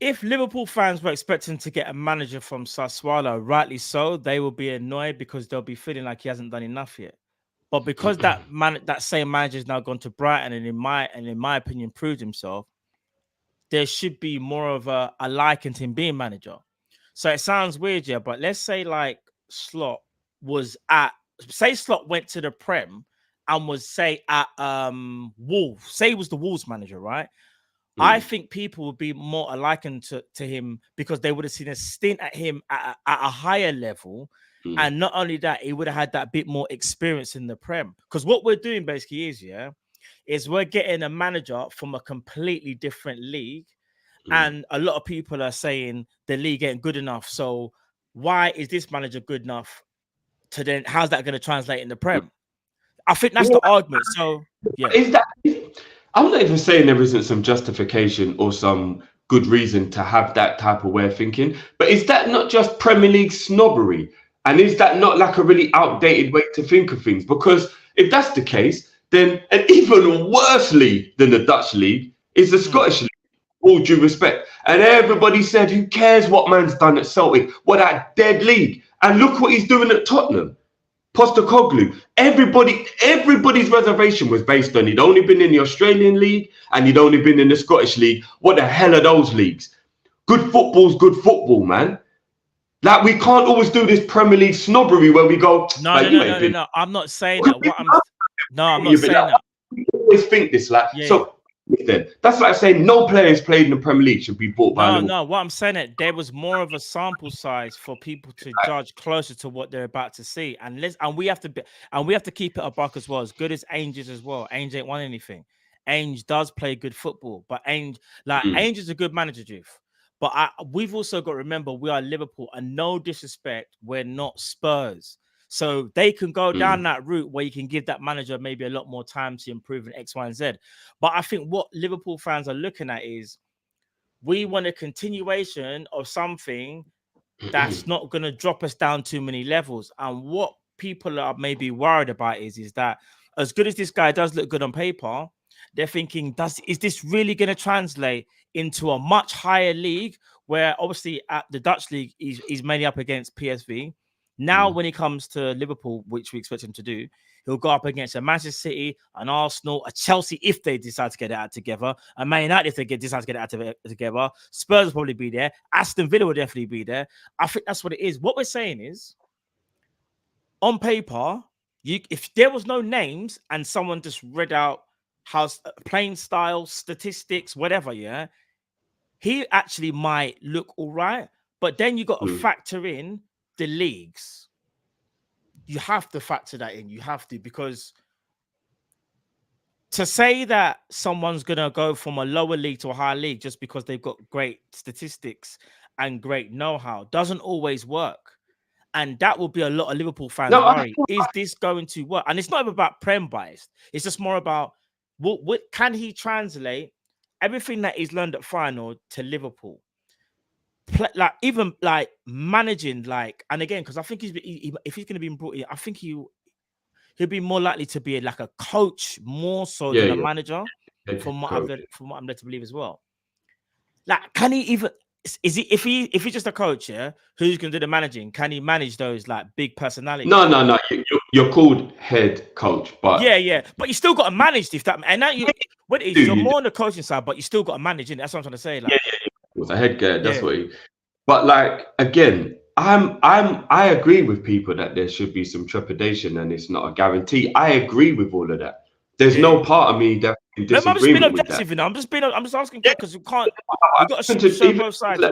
If Liverpool fans were expecting to get a manager from Sassuolo, rightly so, they will be annoyed because they'll be feeling like he hasn't done enough yet. But because that same manager has now gone to Brighton and in my opinion proved himself, there should be more of a liking to him being manager. So it sounds weird, yeah, but let's say like Slot went to the Prem and was say at Wolves, say he was the Wolves manager, right? I think people would be more likened to him because they would have seen a stint at him at a higher level. And not only that, he would have had that bit more experience in the Prem. Because what we're doing basically is we're getting a manager from a completely different league. And a lot of people are saying the league ain't good enough. So why is this manager good enough to then, how's that going to translate in the Prem? I think that's the argument. So, yeah. I'm not even saying there isn't some justification or some good reason to have that type of way of thinking, but is that not just Premier League snobbery? And is that not like a really outdated way to think of things? Because if that's the case, then an even worse league than the Dutch league is the Scottish league, all due respect. And everybody said, who cares what man's done at Celtic? What that dead league. And look what he's doing at Tottenham. Postecoglou. Everybody's reservation was based on he'd only been in the Australian league and he'd only been in the Scottish league. What the hell are those leagues? Good football's good football, man. Like, we can't always do this Premier League snobbery where we go, no. I'm not saying that. I'm not saying that. We always think this, like, then that's like saying no players played in the Premier League should be bought by Liverpool. No, what I'm saying that there was more of a sample size for people to judge closer to what they're about to see, and we have to keep it a buck as well. As good as Ainge is as well, Ainge ain't won anything. Ainge does play good football, but Ainge is a good manager, Juve. But we've also got to remember we are Liverpool, and no disrespect, we're not Spurs. So they can go down that route where you can give that manager maybe a lot more time to improve in X, Y, and Z. But I think what Liverpool fans are looking at is we want a continuation of something that's not going to drop us down too many levels. And what people are maybe worried about is that as good as this guy does look good on paper, they're thinking, is this really going to translate into a much higher league where obviously at the Dutch league, he's mainly up against PSV. Now, when he comes to Liverpool, which we expect him to do, he'll go up against a Manchester City, an Arsenal, a Chelsea if they decide to get it out together, a Man United if they decide to get it out together. Spurs will probably be there. Aston Villa will definitely be there. I think that's what it is. What we're saying is, on paper, if there was no names and someone just read out how playing style, statistics, whatever, he actually might look all right. But then you got to factor in the leagues. You have to factor that in. You have to, because to say that someone's going to go from a lower league to a higher league just because they've got great statistics and great know-how doesn't always work. And that will be a lot of Liverpool fans worry. Is this going to work? And it's not even about Prem bias. It's just more about what can he translate everything that he's learned at Feyenoord to Liverpool? Even managing, and again, because I think if he's going to be brought in, I think he'll be more likely to be like a coach more so than a manager, from what I'm led to believe as well. Like, can he even? Is he if he's just a coach? Who's going to do the managing? Can he manage those like big personalities? No. You're called head coach, but but you still got to manage if that. And now you're more on the coaching side, but you still got to manage it. That's what I'm trying to say. Like, was a head guy. That's what he. But like again, I agree with people that there should be some trepidation and it's not a guarantee. I agree with all of that. There's no part of me that disagrees I'm just being with objective, that. I'm just asking because you can't. You got to show both sides.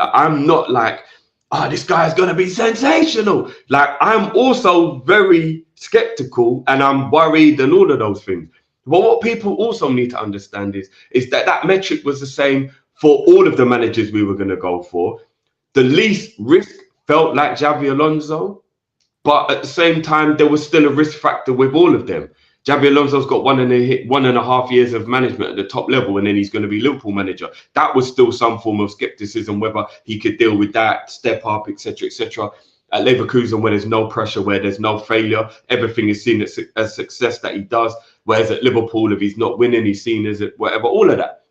I'm not like, this guy's gonna be sensational. Like, I'm also very skeptical and I'm worried and all of those things. But what people also need to understand is that metric was the same for all of the managers we were going to go for. The least risk felt like Xabi Alonso. But at the same time, there was still a risk factor with all of them. Xabi Alonso's got 1.5 years of management at the top level, and then he's going to be Liverpool manager. That was still some form of skepticism, whether he could deal with that, step up, etc., etc. At Leverkusen, where there's no pressure, where there's no failure, everything is seen as success that he does. Whereas at Liverpool, if he's not winning, he's seen as whatever, all of that.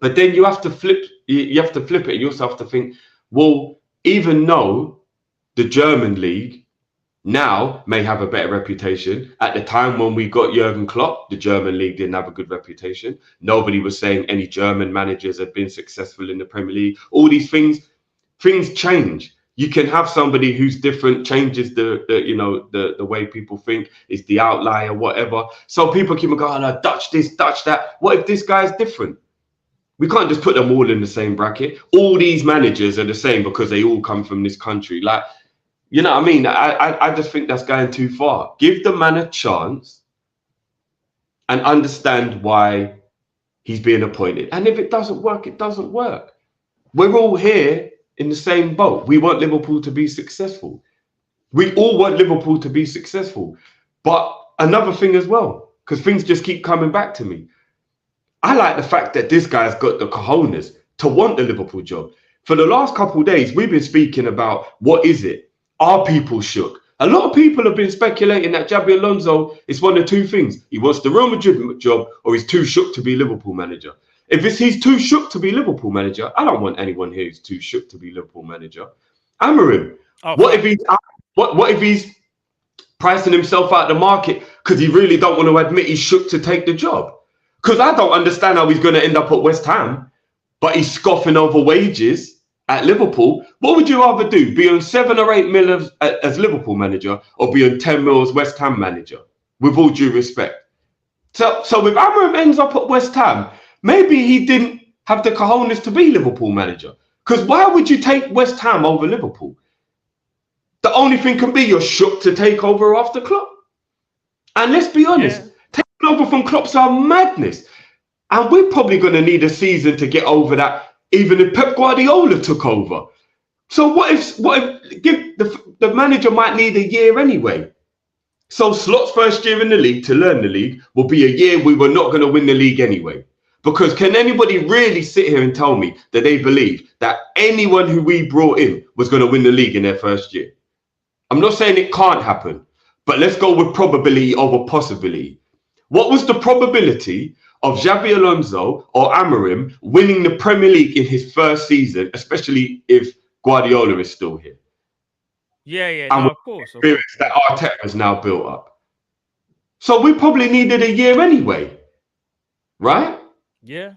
But then you have to flip. You have to flip it. You also have to think, well, even though the German league now may have a better reputation, at the time when we got Jurgen Klopp, the German league didn't have a good reputation. Nobody was saying any German managers had been successful in the Premier League. All these things change. You can have somebody who's different, changes the way people think, is the outlier, whatever. So people keep going, oh, Dutch this, Dutch that. What if this guy's different? We can't just put them all in the same bracket. All these managers are the same because they all come from this country. Like, you know what I mean? I just think that's going too far. Give the man a chance and understand why he's being appointed. And if it doesn't work, it doesn't work. We're all here in the same boat. We want Liverpool to be successful. We all want Liverpool to be successful. But another thing as well, because things just keep coming back to me. I like the fact that this guy's got the cojones to want the Liverpool job. For the last couple of days, we've been speaking about what is it? Are people shook? A lot of people have been speculating that Xabi Alonso is one of two things. He wants the Real Madrid job, or he's too shook to be Liverpool manager. If he's too shook to be Liverpool manager, I don't want anyone here who's too shook to be Liverpool manager. Amorim, what if he's pricing himself out of the market because he really don't want to admit he's shook to take the job? Because I don't understand how he's going to end up at West Ham, but he's scoffing over wages at Liverpool. What would you rather do? Be on 7 or 8 mil as Liverpool manager, or be on 10 mil as West Ham manager? With all due respect. So if Amorim ends up at West Ham, maybe he didn't have the cojones to be Liverpool manager. Because why would you take West Ham over Liverpool? The only thing can be you're shook to take over after Klopp. And let's be honest, taking over from Klopp's are madness. And we're probably going to need a season to get over that, even if Pep Guardiola took over. So what if the manager might need a year anyway? So Slot's first year in the league to learn the league will be a year we were not going to win the league anyway. Because can anybody really sit here and tell me that they believe that anyone who we brought in was going to win the league in their first year? I'm not saying it can't happen, but let's go with probability over possibility. What was the probability of Xabi Alonso or Amorim winning the Premier League in his first season, especially if Guardiola is still here? Yeah, and no, of course. That Arteta has now built up. So we probably needed a year anyway, right? Yeah,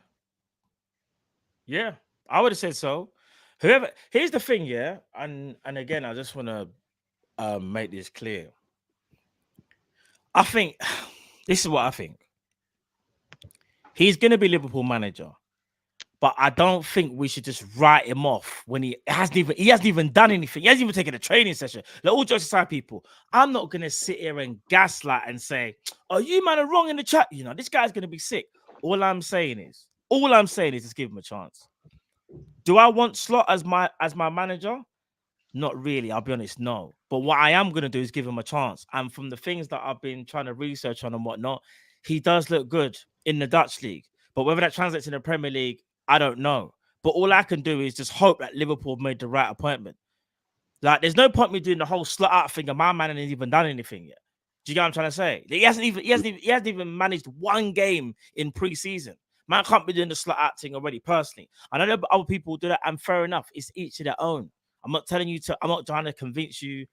I would have said so. Here's the thing, and again, I just want to make this clear. I think this is what I think. He's going to be Liverpool manager, but I don't think we should just write him off when he hasn't even done anything. He hasn't even taken a training session. Like, all jokes aside, people, I'm not going to sit here and gaslight and say, "Oh, you man are wrong in the chat. You know, this guy's going to be sick." All I'm saying is just give him a chance. Do I want Slot as my manager? Not really. I'll be honest, no. But what I am going to do is give him a chance. And from the things that I've been trying to research on and whatnot, he does look good in the Dutch league. But whether that translates in the Premier League, I don't know. But all I can do is just hope that Liverpool made the right appointment. Like, there's no point me doing the whole Slot out thing, and my man hasn't even done anything yet. Do you get what I'm trying to say? He hasn't even managed one game in pre-season. Man can't be doing the Slot out thing already, personally. I know that other people do that, and fair enough. It's each to their own. I'm not telling you to, I'm not trying to convince you.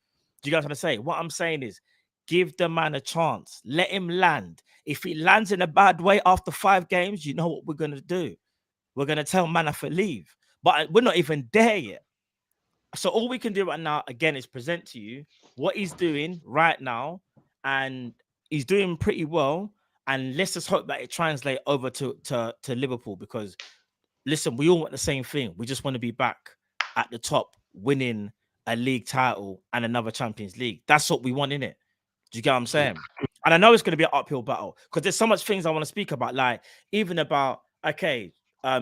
Do you guys want to say? What I'm saying is, give the man a chance. Let him land. If he lands in a bad way after 5 games, you know what we're going to do. We're going to tell Mana for leave. But we're not even there yet. So all we can do right now, again, is present to you what he's doing right now. And he's doing pretty well. And let's just hope that it translates over to Liverpool. Because, listen, we all want the same thing. We just want to be back at the top, winning a league title and another Champions League. That's what we want, innit? Do you get what I'm saying? And I know it's going to be an uphill battle because there's so much things I want to speak about. Like, even about, okay,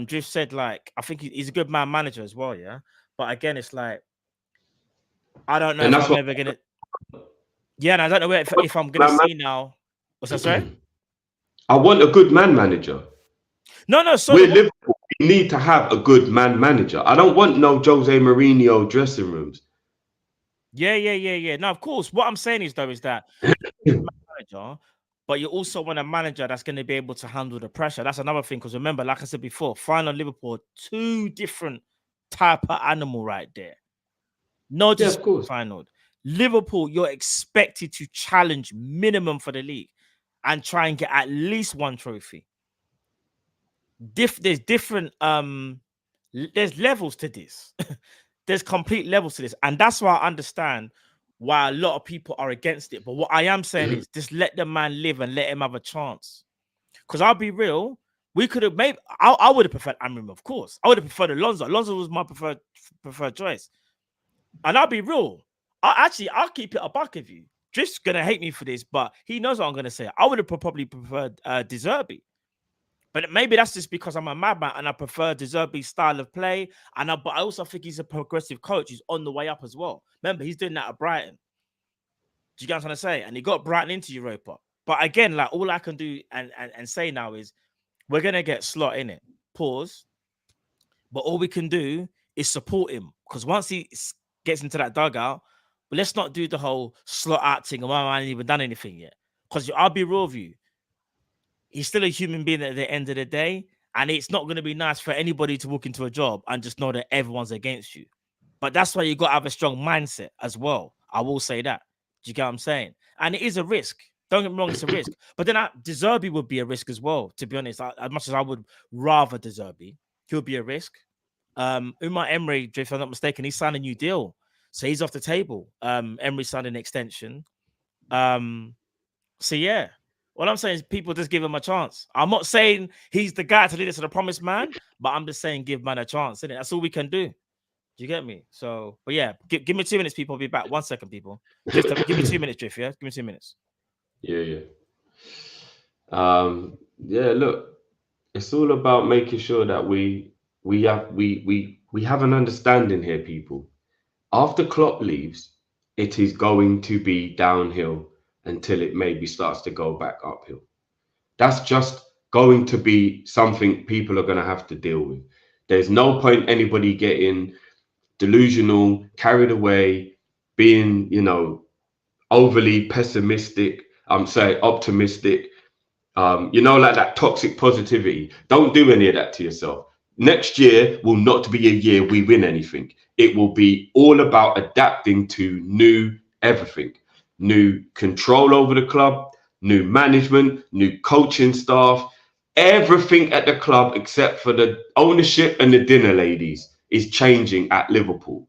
Drift said, like, I think he's a good man manager as well, yeah? But again, it's like, I don't know if I'm ever going to... Yeah, and I don't know if I'm gonna see now. What's that, sorry? I want a good man manager. No. So We're Liverpool. We need to have a good man manager. I don't want no Jose Mourinho dressing rooms. Yeah. No, of course. What I'm saying is though is that manager, but you also want a manager that's going to be able to handle the pressure. That's another thing. Because remember, like I said before, Feyenoord, Liverpool, two different type of animal right there. No, just of course. Feyenoord. Liverpool, you're expected to challenge minimum for the league and try and get at least one trophy. There's different there's levels to this. There's complete levels to this, and that's why I understand why a lot of people are against it. But what I am saying is just let the man live and let him have a chance. Because I'll be real, we could have maybe I would have preferred Amram, of course. I would have preferred Alonso. Alonso was my preferred choice. And I'll be real. I'll keep it a buck of you. Drift's gonna hate me for this, but he knows what I'm gonna say. I would have probably preferred De Zerbi. But maybe that's just because I'm a madman and I prefer De Zerbi's style of play. But I also think he's a progressive coach. He's on the way up as well. Remember, he's doing that at Brighton. Do you get what I'm trying to say? And he got Brighton into Europa. But again, like all I can do and say now is we're gonna get Slot in it. Pause. But all we can do is support him. Because once he gets into that dugout, but let's not do the whole Slot acting and I haven't even done anything yet. Because I'll be real with you. He's still a human being at the end of the day, and it's not going to be nice for anybody to walk into a job and just know that everyone's against you. But that's why you got to have a strong mindset as well. I will say that. Do you get what I'm saying? And it is a risk. Don't get me wrong, it's a risk. But then De Zerbi would be a risk as well, to be honest. As much as I would rather De Zerbi, he'll be a risk. Umar Emery, if I'm not mistaken, he signed a new deal. So he's off the table. Emery signed an extension. So yeah. What I'm saying is people just give him a chance. I'm not saying he's the guy to lead us to the promised man, but I'm just saying give man a chance, isn't it? That's all we can do. Do you get me? So, but yeah, give me 2 minutes, people. I'll be back. 1 second, people. Just give me 2 minutes, Drift, yeah? Give me 2 minutes. Yeah. Look, it's all about making sure that we have an understanding here, people. After Klopp leaves, it is going to be downhill until it maybe starts to go back uphill. That's just going to be something people are going to have to deal with. There's no point anybody getting delusional, carried away, being, overly pessimistic, optimistic, like that toxic positivity. Don't do any of that to yourself. Next year will not be a year we win anything. It will be all about adapting to new everything. New control over the club, new management, new coaching staff, everything at the club except for the ownership and the dinner ladies is changing at Liverpool.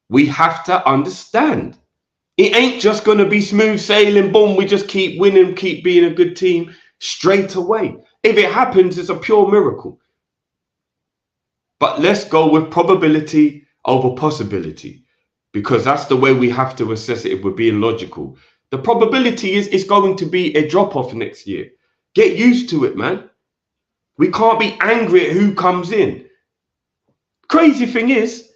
We have to understand. It ain't just going to be smooth sailing, boom, we just keep winning, keep being a good team straight away. If it happens, it's a pure miracle. But let's go with probability over possibility. Because that's the way we have to assess it if we're being logical. The probability is it's going to be a drop-off next year. Get used to it, man. We can't be angry at who comes in. Crazy thing is,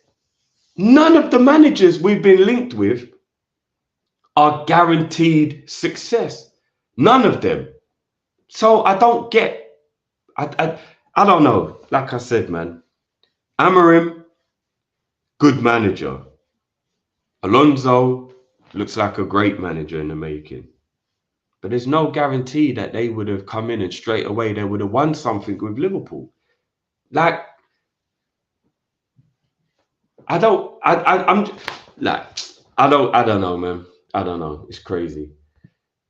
none of the managers we've been linked with are guaranteed success. None of them. So I don't get, I don't know. Like I said, man, Amorim, good manager. Alonso looks like a great manager in the making. But there's no guarantee that they would have come in and straight away they would have won something with Liverpool. Like, I don't know, man. I don't know. It's crazy.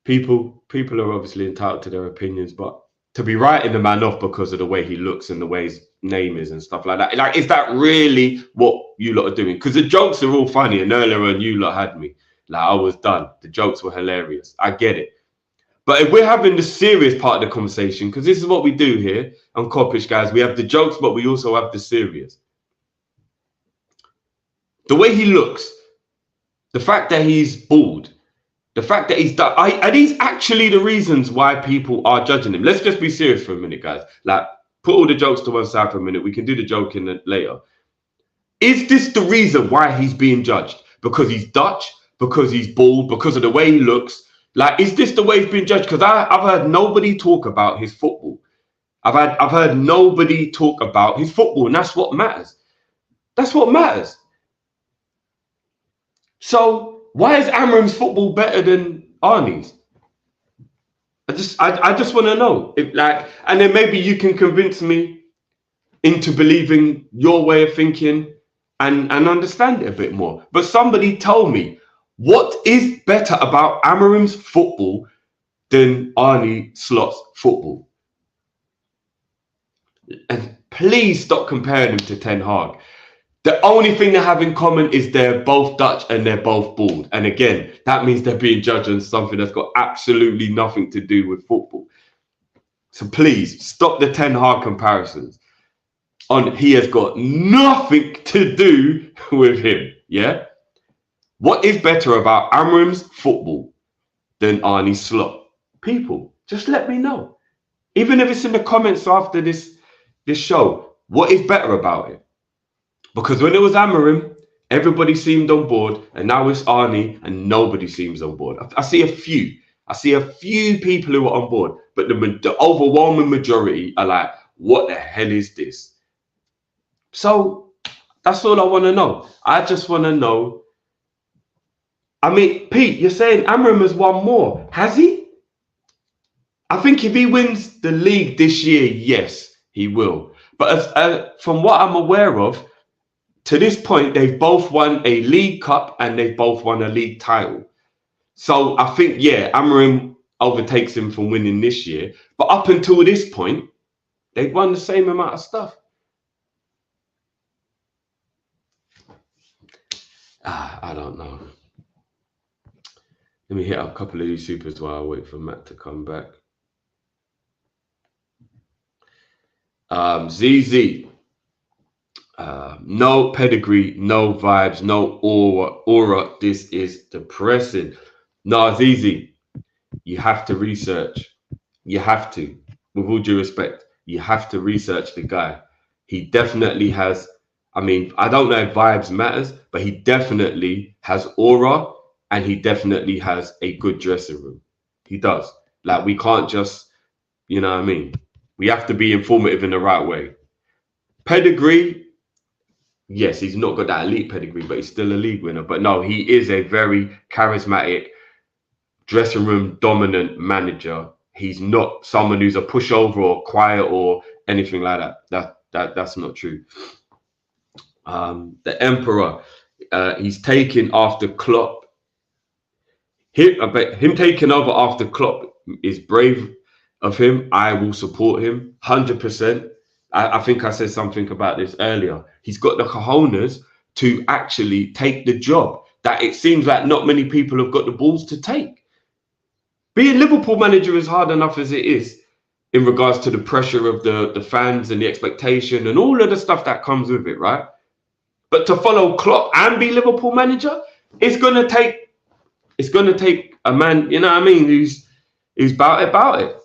People are obviously entitled to their opinions, but to be writing the man off because of the way he looks and the way his name is and stuff like that, like, is that really what you lot are doing? Because the jokes are all funny, and earlier on you lot had me. Like, I was done. The jokes were hilarious. I get it. But if we're having the serious part of the conversation, because this is what we do here on Kopish, guys, we have the jokes, but we also have the serious. The way he looks, the fact that he's bald, the fact that he's done, are these actually the reasons why people are judging him? Let's just be serious for a minute, guys. Like, put all the jokes to one side for a minute. We can do the joking later. Is this the reason why he's being judged? Because he's Dutch? because he's bald, because of the way he looks. Like, is this the way he's been judged? Because I've heard nobody talk about his football. I've heard nobody talk about his football, and that's what matters. That's what matters. So why is Amram's football better than Arnie's? I just want to know. If, like, and then maybe you can convince me into believing your way of thinking and understand it a bit more. But somebody told me, what is better about Amarim's football than Arne Slot's football? And please stop comparing them to Ten Hag. The only thing they have in common is they're both Dutch and they're both bald. And again, that means they're being judged on something that's got absolutely nothing to do with football. So please stop the Ten Hag comparisons. He has got nothing to do with him. Yeah. What is better about Amarim's football than Arne Slot? People, just let me know. Even if it's in the comments after this show, what is better about it? Because when it was Amarim, everybody seemed on board, and now it's Arne, and nobody seems on board. I see a few people who are on board, but the overwhelming majority are like, what the hell is this? So that's all I want to know. I just want to know. I mean, Pete, you're saying Amarim has won more. Has he? I think if he wins the league this year, yes, he will. But from what I'm aware of, to this point, they've both won a League Cup and they've both won a league title. So I think, yeah, Amarim overtakes him from winning this year. But up until this point, they've won the same amount of stuff. I don't know. Let me hit up a couple of these supers while I wait for Matt to come back. ZZ. No pedigree, no vibes, no aura. This is depressing. No, ZZ. You have to research. You have to. With all due respect, you have to research the guy. He definitely has, I mean, I don't know if vibes matters, but he definitely has aura and he definitely has a good dressing room. He does. Like, we can't just, you know what I mean? We have to be informative in the right way. Pedigree, yes, he's not got that elite pedigree, but he's still a league winner. But no, he is a very charismatic, dressing room dominant manager. He's not someone who's a pushover or quiet or anything like that. That's not true. The Emperor, he's taken after Klopp. Him taking over after Klopp is brave of him. I will support him 100%. I think I said something about this earlier. He's got the cojones to actually take the job that it seems like not many people have got the balls to take. Being Liverpool manager is hard enough as it is in regards to the pressure of the fans and the expectation and all of the stuff that comes with it, right? But to follow Klopp and be Liverpool manager, it's gonna take a man, you know what I mean, who's about it.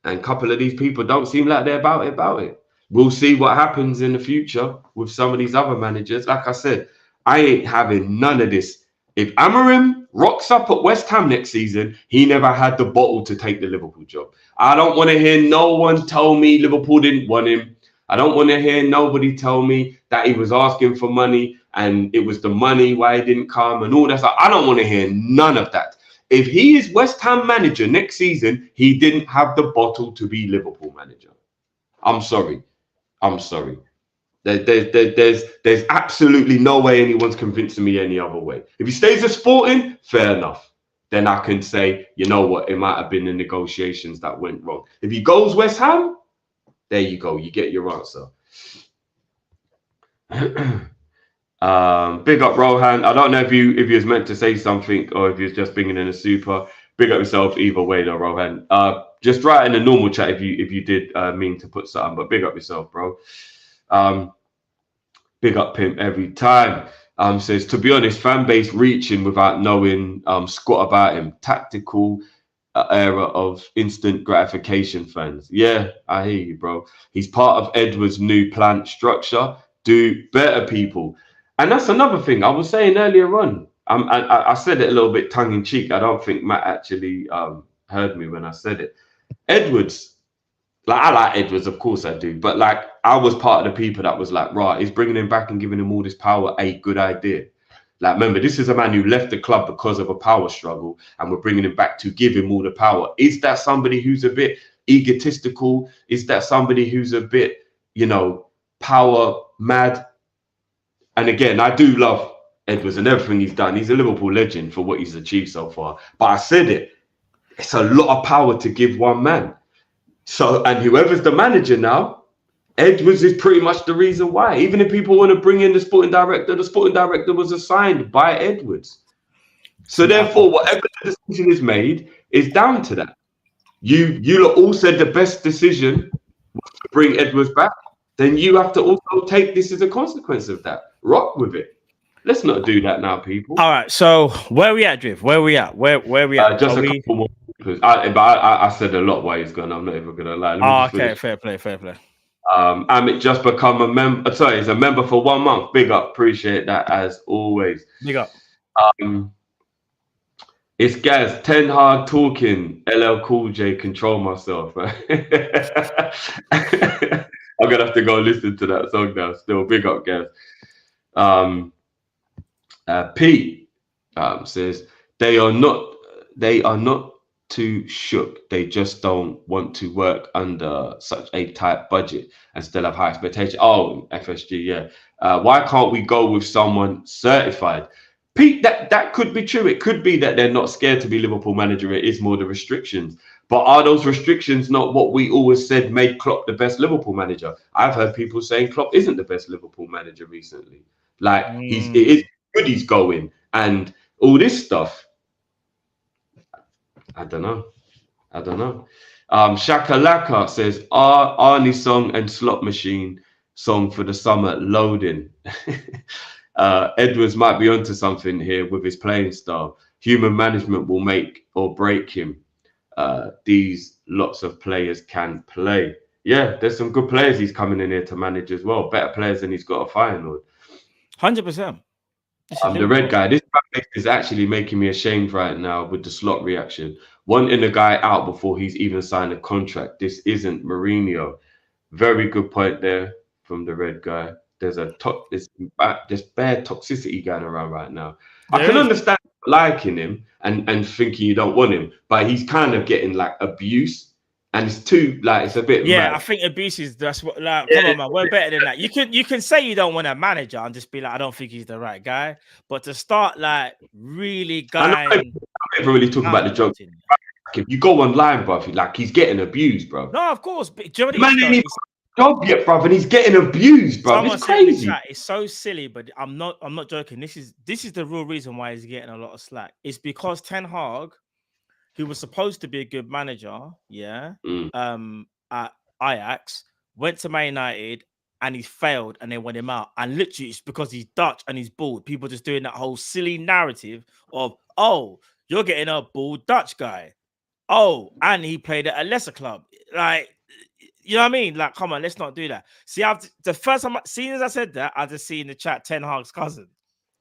And a couple of these people don't seem like they're about it. We'll see what happens in the future with some of these other managers. Like I said, I ain't having none of this. If Amarim rocks up at West Ham next season, he never had the bottle to take the Liverpool job. I don't want to hear no one tell me Liverpool didn't want him. I don't want to hear nobody tell me that he was asking for money and it was the money why he didn't come and all that stuff. I don't want to hear none of that. If he is West Ham manager next season, he didn't have the bottle to be Liverpool manager. I'm sorry. There's absolutely no way anyone's convincing me any other way. If he stays at Sporting, fair enough. Then I can say, you know what, it might have been the negotiations that went wrong. If he goes West Ham, there you go. You get your answer. Big up Rohan. I don't know if you was meant to say something or if you're just bringing in a super. Big up yourself either way though, Rohan. Just write in the normal chat if you did mean to put something, but big up yourself, bro. Big up Pimp every time. Says, to be honest, fan base reaching without knowing squat about him. Tactical era of instant gratification fans. Yeah, I hear you, bro. He's part of Edward's new plant structure. Do better, people. And that's another thing I was saying earlier on. I said it a little bit tongue in cheek. I don't think Matt actually heard me when I said it. Edwards, like I like Edwards, of course I do, but like I was part of the people that was like, right, is bringing him back and giving him all this power a good idea? Like, remember, this is a man who left the club because of a power struggle, and we're bringing him back to give him all the power. Is that somebody who's a bit egotistical? Is that somebody who's a bit, you know, power mad? And again, I do love Edwards and everything he's done. He's a Liverpool legend for what he's achieved so far. But I said it, it's a lot of power to give one man. So, and whoever's the manager now, Edwards is pretty much the reason why. Even if people want to bring in the sporting director was assigned by Edwards. So therefore, whatever the decision is made is down to that. You lot all said the best decision was to bring Edwards back. Then you have to also take this as a consequence of that. Rock with it. Let's not do that now, people. All right. So where we at, Driv? Where we at? Where we at? Just a couple more. I said a lot while he's gone. I'm not even gonna lie. Okay, fair play. Amit just become a member. Sorry, he's a member for 1 month. Big up, appreciate that as always. Big up. It's Gaz, 10 hard talking. LL Cool J, control myself. I'm gonna have to go listen to that song now. Still, big up, Gaz. Pete says they are not too shook. They just don't want to work under such a tight budget and still have high expectations. Oh, FSG, yeah. Why can't we go with someone certified? Pete, that could be true. It could be that they're not scared to be Liverpool manager. It is more the restrictions. But are those restrictions not what we always said made Klopp the best Liverpool manager? I've heard people saying Klopp isn't the best Liverpool manager recently. Like, it is good he's going and all this stuff. I don't know. Shakalaka says, Arne song and slot machine song for the summer loading. Edwards might be onto something here with his playing style. Human management will make or break him. These lots of players can play. Yeah, there's some good players he's coming in here to manage as well. Better players than he's got a Feyenoord. 100%. The red guy, this is actually making me ashamed right now with the Slot reaction. Wanting a guy out before he's even signed a contract. This isn't Mourinho. Very good point there from the red guy. There's bad toxicity going around right now. I can understand liking him and thinking you don't want him, but he's kind of getting like abuse. And it's too it's a bit. Yeah, mad. I think abuse is that's what. Like, come on, man, we're better than that. You can say you don't want a manager and just be like, I don't think he's the right guy. But to start like really I'm never really talking about the joke. If you go online, bro, like he's getting abused, bro. No, of course, but do you know man ain't even job yet, bro, and he's getting abused, bro. It's crazy. It's so silly, but I'm not joking. This is the real reason why he's getting a lot of slack. It's because Ten Hag, who was supposed to be a good manager, at Ajax, went to Man United and he's failed and they want him out. And literally it's because he's Dutch and he's bald. People just doing that whole silly narrative of, oh, you're getting a bald Dutch guy. Oh, and he played at a lesser club. Like, you know what I mean? Like, come on, let's not do that. See, the first time, as I said that, I just see in the chat Ten Hag's cousin.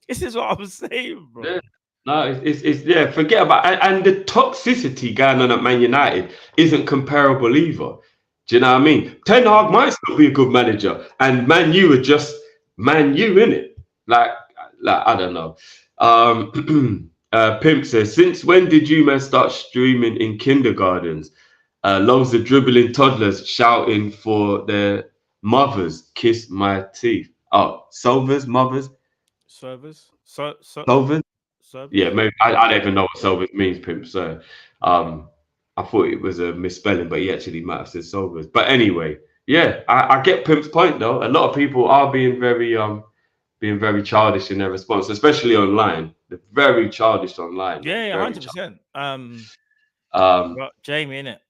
This is what I'm saying, bro. Yeah. No, it's forget about it. And the toxicity going on at Man United isn't comparable either. Do you know what I mean? Ten Hag might still be a good manager, and Man U are just Man U, innit? Like I don't know. Pimp says, since when did you man start streaming in kindergartens? Loads of dribbling toddlers shouting for their mothers, kiss my teeth. Oh, Solvers, mothers? Servers? Solvers? Yeah, maybe I don't even know what Solvers means, Pimp. So I thought it was a misspelling, but he actually might have said Solvers. But anyway, yeah, I get Pimp's point though. A lot of people are being very childish in their response, especially online. They're very childish online. Yeah, 100%. Got Jamie in it.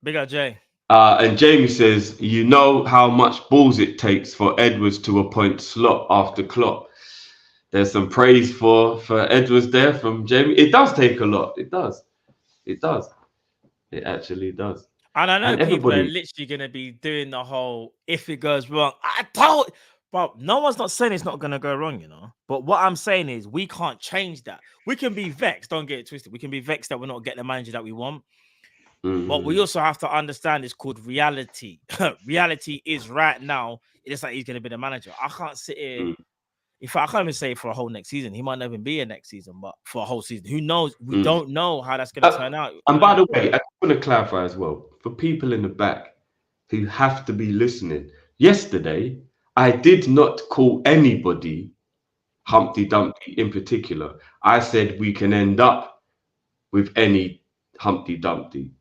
Big up Jay. And Jamie says, you know how much balls it takes for Edwards to appoint Slot after Klopp. There's some praise for Edwards there from Jamie. It does take a lot. It does. It actually does. And I know people are literally going to be doing the whole, if it goes wrong, But no one's not saying it's not going to go wrong, you know. But what I'm saying is we can't change that. We can be vexed. Don't get it twisted. We can be vexed that we're not getting the manager that we want. But we also have to understand it's called reality. Reality is right now. It's like he's going to be the manager. I can't sit here. If I can't even say for a whole next season, he might not even be here next season, but for a whole season, who knows? We don't know how that's going to turn out. And by the way, I want to clarify as well for people in the back who have to be listening. Yesterday, I did not call anybody Humpty Dumpty in particular. I said we can end up with any Humpty Dumpty.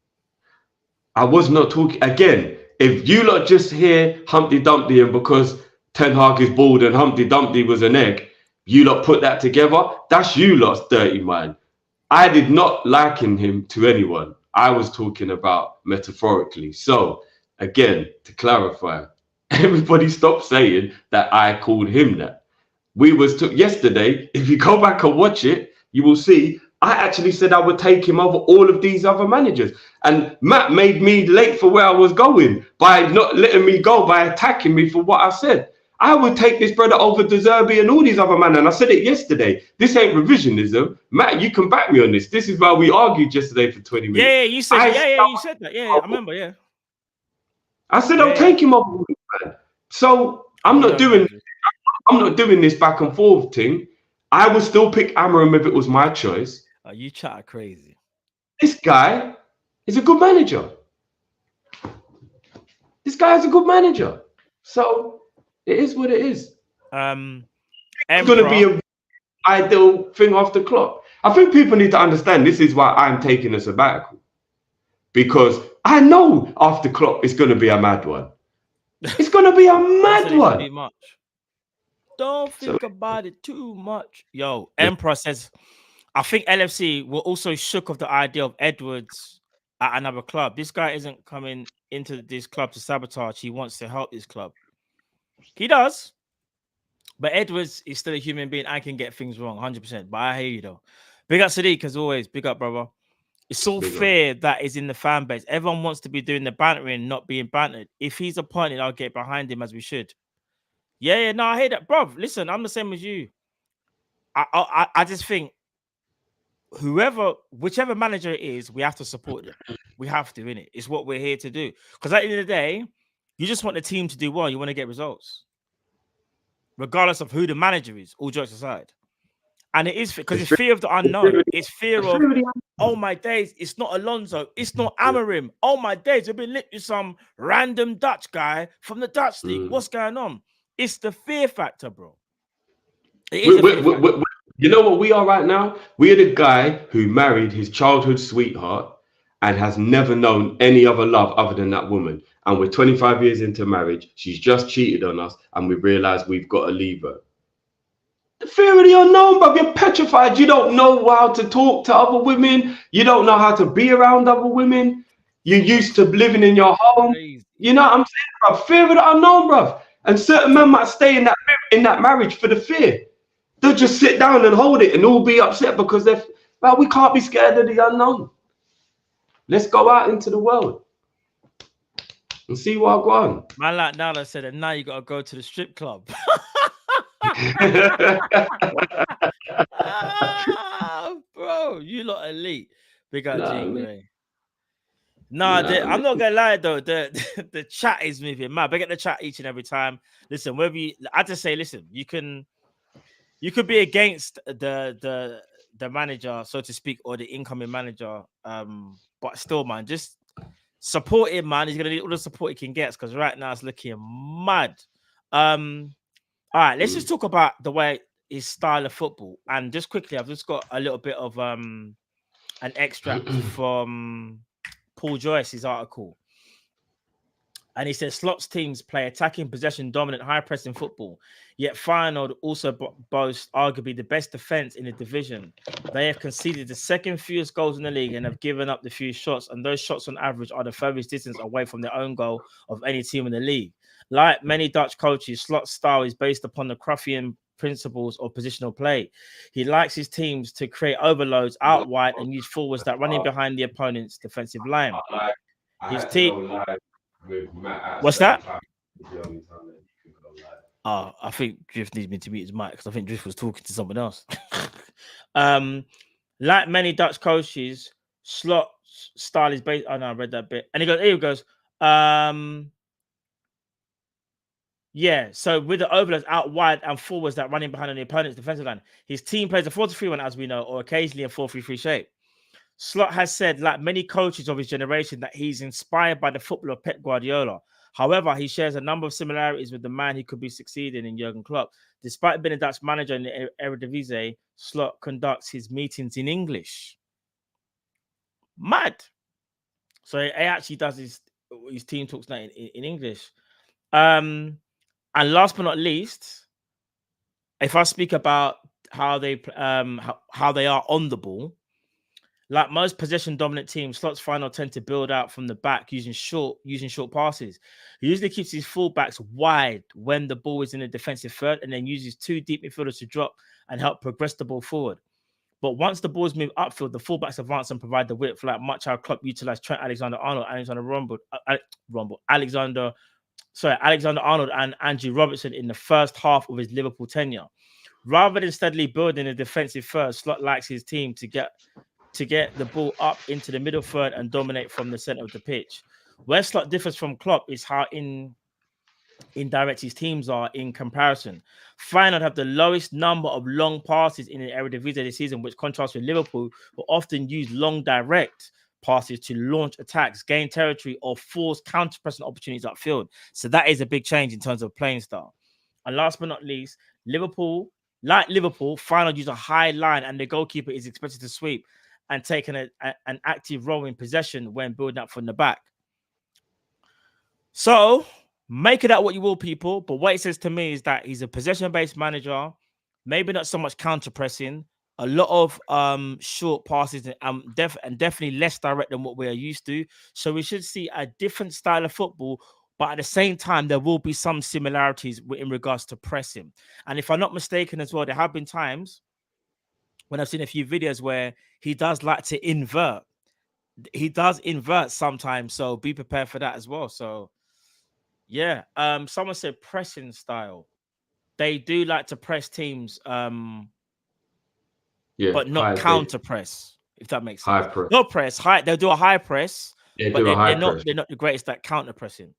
I was not talking again. If you lot just hear Humpty Dumpty and because Ten Hag is bald and Humpty Dumpty was an egg, you lot put that together, that's you lot's dirty mind. I did not liken him to anyone. I was talking about metaphorically. So again, to clarify, everybody stop saying that I called him that. We was yesterday, if you go back and watch it, you will see I actually said I would take him over all of these other managers. And Matt made me late for where I was going by not letting me go, by attacking me for what I said. I would take this brother over De Zerbi and all these other men. And I said it yesterday. This ain't revisionism. Matt, you can back me on this. This is why we argued yesterday for 20 minutes. Yeah, you said you said that. Yeah, I remember, yeah. I said I'll take him over, man. So I'm not doing this back and forth thing. I would still pick Amorim if it was my choice. Oh, you chat crazy. This guy is a good manager. This guy is a good manager. So it is what it is. It's going to be an ideal thing off the clock. I think people need to understand this is why I'm taking a sabbatical. Because I know after clock it's going to be a mad one. It's going to be a mad one. Much. Don't think about it too much. Yo, Emperor says, I think LFC were also shook of the idea of Edwards at another club. This guy isn't coming into this club to sabotage. He wants to help this club. He does. But Edwards is still a human being. I can get things wrong, 100%. But I hear you, though. Big up Sadiq, as always. Big up, brother. It's all fair that is in the fan base. Everyone wants to be doing the bantering, not being bantered. If he's appointed, I'll get behind him as we should. Yeah, no, I hear that. Bro, listen, I'm the same as you. I just think whichever manager it is, we have to support them. We have to, innit? It's what we're here to do. Because at the end of the day, you just want the team to do well. You want to get results. Regardless of who the manager is, all jokes aside. And it is because it's fear of the unknown. It's fear of, oh my days, it's not Alonso. It's not Amorim. Oh my days, I've been linked with some random Dutch guy from the Dutch league. What's going on? It's the fear factor, bro. You know what we are right now? We are the guy who married his childhood sweetheart and has never known any other love other than that woman. And we're 25 years into marriage. She's just cheated on us and we realize we've got to leave her. The fear of the unknown, bro. You're petrified. You don't know how to talk to other women. You don't know how to be around other women. You're used to living in your home. You know what I'm saying, bro? Fear of the unknown, bro. And certain men might stay in that marriage for the fear. They'll just sit down and hold it and all be upset because we can't be scared of the unknown. Let's go out into the world and see what goes on. Man like Nala said, and now you got to go to the strip club. Bro, you lot elite. Big up G. I'm not gonna lie though. The chat is moving mad. Big up the chat each and every time. Listen, I just say, listen, you could be against the manager, so to speak, or the incoming manager. But still, man, just support him, man. He's gonna need all the support he can get because right now it's looking mad. All right, let's just talk about the way his style of football. And just quickly, I've just got a little bit of an extract from Paul Joyce's article. And he says, Slot's teams play attacking, possession, dominant, high-pressing football. Yet Feyenoord also boasts arguably the best defence in the division. They have conceded the second fewest goals in the league and have given up the fewest shots. And those shots on average are the furthest distance away from their own goal of any team in the league. Like many Dutch coaches, Slot's style is based upon the Cruyffian principles of positional play. He likes his teams to create overloads out wide and use forwards that run in behind the opponent's defensive line. His team... What's that? I think Drift needs me to mute his mic because I think Drift was talking to someone else. Like many Dutch coaches, Slot's style is based. Oh no, I read that bit. And here he goes. Yeah, so with the overloads out wide and forwards that running behind on the opponent's defensive line, his team plays a 4-3-1, as we know, or occasionally a 4-3-3 shape. Slot has said, like many coaches of his generation, that he's inspired by the football of Pep Guardiola. However, he shares a number of similarities with the man he could be succeeding in, Jurgen Klopp. Despite being a Dutch manager in the Eredivisie, Slot conducts his meetings in English. Mad. So he actually does his team talks now in English. And last but not least, if I speak about how they are on the ball, like most possession dominant teams, Slot's final tend to build out from the back using short passes. He usually keeps his fullbacks wide when the ball is in the defensive third, and then uses two deep midfielders to drop and help progress the ball forward. But once the balls move upfield, the fullbacks advance and provide the width, like much how Klopp utilized Trent Alexander-Arnold, Alexander Arnold and Andrew Robertson in the first half of his Liverpool tenure. Rather than steadily building a defensive third, Slot likes his team to get the ball up into the middle third and dominate from the center of the pitch. Where Slot differs from Klopp is how indirect his teams are in comparison. Feyenoord have the lowest number of long passes in the Eredivisie this season, which contrasts with Liverpool, who often use long direct passes to launch attacks, gain territory, or force counter-pressing opportunities upfield. So that is a big change in terms of playing style. And last but not least, Liverpool, Feyenoord use a high line, and the goalkeeper is expected to sweep and take an active role in possession when building up from the back. So make it out what you will, people. But what it says to me is that he's a possession-based manager, maybe not so much counter-pressing, a lot of short passes, and definitely less direct than what we are used to. So we should see a different style of football, but at the same time, there will be some similarities in regards to pressing. And if I'm not mistaken as well, there have been times when I've seen a few videos where he does like to invert. He does invert sometimes, so be prepared for that as well. So, yeah. Someone said pressing style. They do like to press teams, but not counter press. If that makes sense. High press. Not press high. They'll do a high press, but they're not the greatest at counter pressing.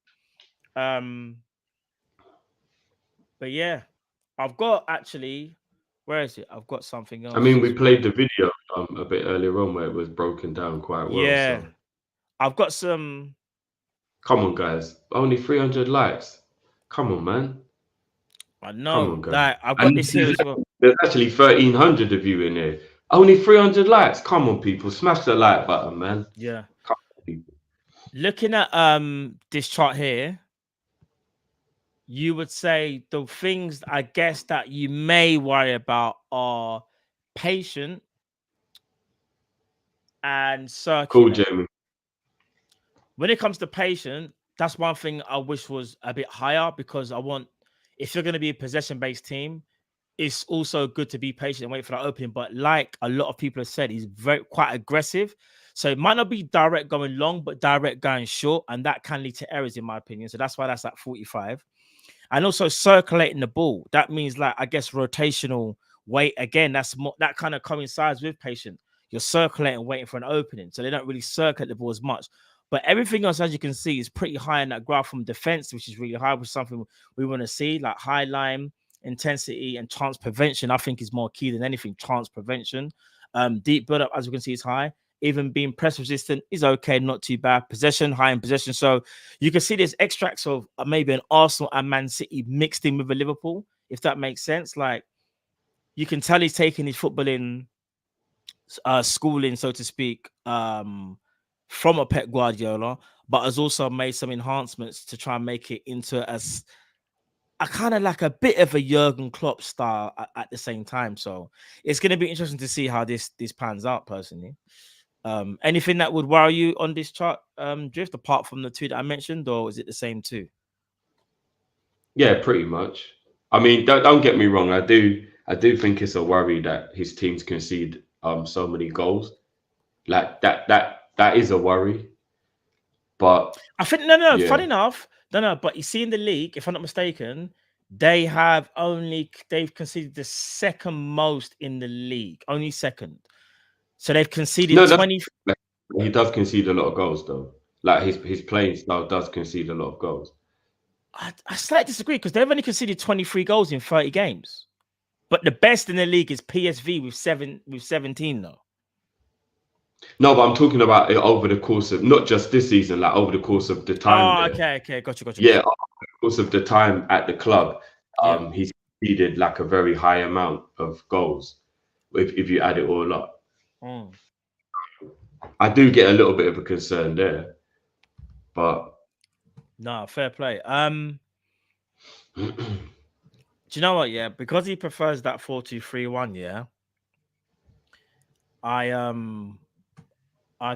But yeah, I've got actually. Where is it? I've got something else. I mean, we played the video a bit earlier on where it was broken down quite well. Yeah, so. I've got some. Come on, guys! Only 300 likes. Come on, man! I know that I've got this here as well. There's actually 1,300 of you in here. Only 300 likes. Come on, people! Smash the like button, man. Yeah. Come on, people. Looking at this chart here, you would say the things I guess that you may worry about are patient and circular. Cool, Jamie. When it comes to patient, that's one thing I wish was a bit higher, because if you're going to be a possession-based team, it's also good to be patient and wait for that opening. But like a lot of people have said, he's quite aggressive. So it might not be direct going long, but direct going short. And that can lead to errors, in my opinion. So that's why that's at 45. And also circulating the ball. That means, like, I guess, rotational weight. Again, that kind of coincides with patient. You're circulating, waiting for an opening. So they don't really circulate the ball as much. But everything else, as you can see, is pretty high in that graph from defense, which is really high, which is something we want to see, like high line, intensity, and chance prevention. I think is more key than anything, chance prevention. Deep build-up, as you can see, is high. Even being press resistant is okay, not too bad. Possession, high in possession. So you can see there's extracts of maybe an Arsenal and Man City mixed in with a Liverpool, if that makes sense. Like, you can tell he's taking his footballing schooling, so to speak, from a Pep Guardiola, but has also made some enhancements to try and make it into a kind of like a bit of a Jurgen Klopp style at the same time. So it's going to be interesting to see how this pans out, personally. Anything that would worry you on this chart, Drift, apart from the two that I mentioned, or is it the same two? Yeah, pretty much. I mean, don't get me wrong. I do think it's a worry that his teams concede so many goals. Like that is a worry. But I think no. Yeah. Funny enough, no. But you see, in the league, if I'm not mistaken, they've conceded the second most in the league, only second. So they've conceded 20. He does concede a lot of goals, though. Like his playing style does concede a lot of goals. I slightly disagree because they've only conceded 23 goals in 30 games. But the best in the league is PSV with 17, though. No, but I'm talking about it over the course of not just this season, like over the course of the time. Oh, okay, gotcha. Yeah, over the course of the time at the club, he's conceded like a very high amount of goals if you add it all up. I do get a little bit of a concern there, but no, fair play. Do you know what? Yeah, because he prefers that 4-2-3-1. Yeah, I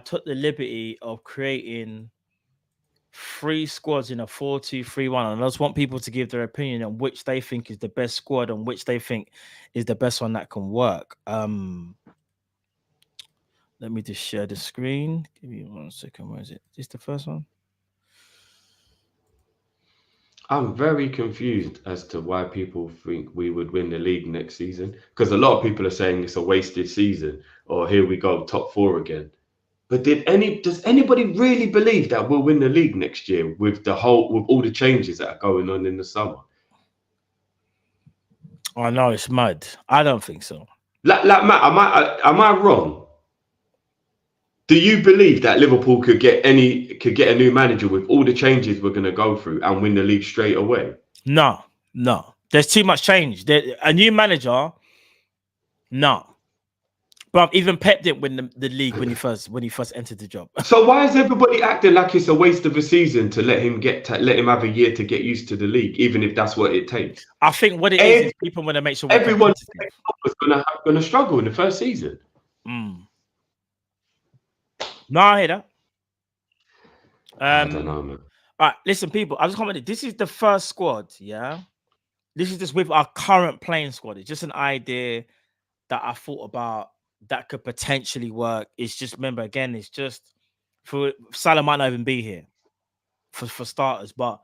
took the liberty of creating 3 squads in a 4-2-3-1, and I just want people to give their opinion on which they think is the best squad and which they think is the best one that can work. Let me just share the screen. Give me 1 second. Where is it? Is this the first one? I'm very confused as to why people think we would win the league next season. Because a lot of people are saying it's a wasted season, or here we go, top 4 again. But does anybody really believe that we'll win the league next year with all the changes that are going on in the summer? Oh no, it's mad. I don't think so. Like Matt, am I wrong? Do you believe that Liverpool could get a new manager with all the changes we're going to go through and win the league straight away? No. There's too much change. A new manager, no. But even Pep didn't win the league when he first entered the job. So why is everybody acting like it's a waste of a season to let him have a year to get used to the league, even if that's what it takes? I think what it is people want to make sure everyone was going to struggle in the first season. No, I hear that. I don't know, man. All right, listen, people. I just commented. This is the first squad. Yeah, this is just with our current playing squad. It's just an idea that I thought about that could potentially work. It's just, remember, again, it's just for Salah might not even be here for starters. But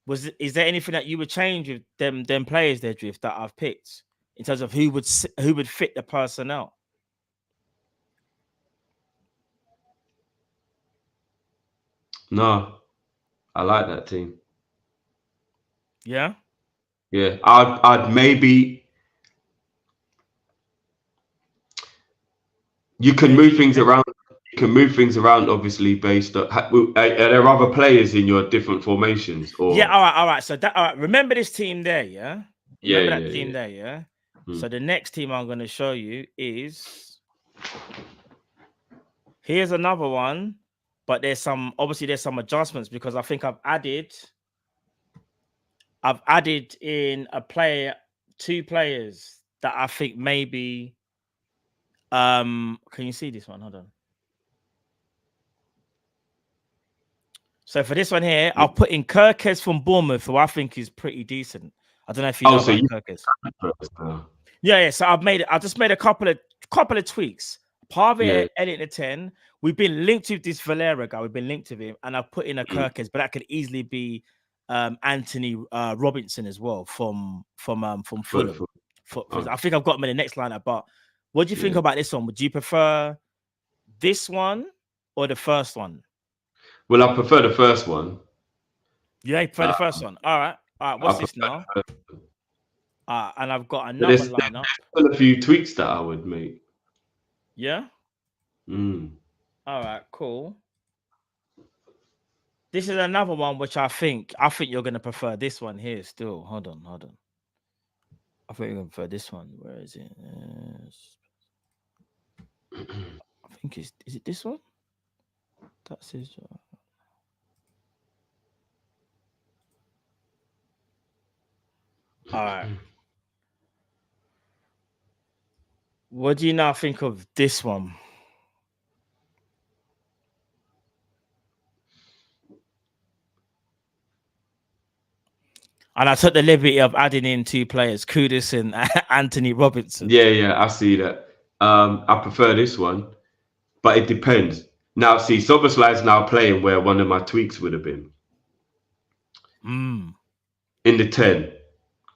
is there anything that you would change with them players there, Drift, that I've picked in terms of who would fit the personnel? No, I like that team. Yeah? Yeah, I'd maybe... You can move things around. You can move things around, obviously, based on... Are there other players in your different formations? Or... Yeah, all right. So remember this team there, yeah? Remember that team there, yeah? So the next team I'm going to show you is... Here's another one. But there's some adjustments because I think I've added in two players that I think maybe can you see this one? Hold on. So for this one here, I'll put in Kirkes from Bournemouth, who I think is pretty decent. I don't know if you know about Kirkes. Yeah. So I just made a couple of tweaks. Part of it, editing the 10. We've been linked with this Valera guy. We've been linked with him, and I've put in a Kirkes, but that could easily be Anthony Robinson as well from Fulham. I think I've got him in the next lineup. But what do you think about this one? Would you prefer this one or the first one? Well, I prefer the first one. Yeah, you prefer the first one. All right. What's this now? And I've got another lineup. There's a few tweaks that I would make. Yeah. All right, cool. This is another one which I think you're gonna prefer this one here still. Hold on. I think you're gonna prefer this one. Where is it? I think is it this one? That's his job. All right. What do you now think of this one? And I took the liberty of adding in 2 players, Kudus and Anthony Robinson. Yeah, I see that. I prefer this one, but it depends. Now, see, Soberslai's now playing where one of my tweaks would have been. In the 10.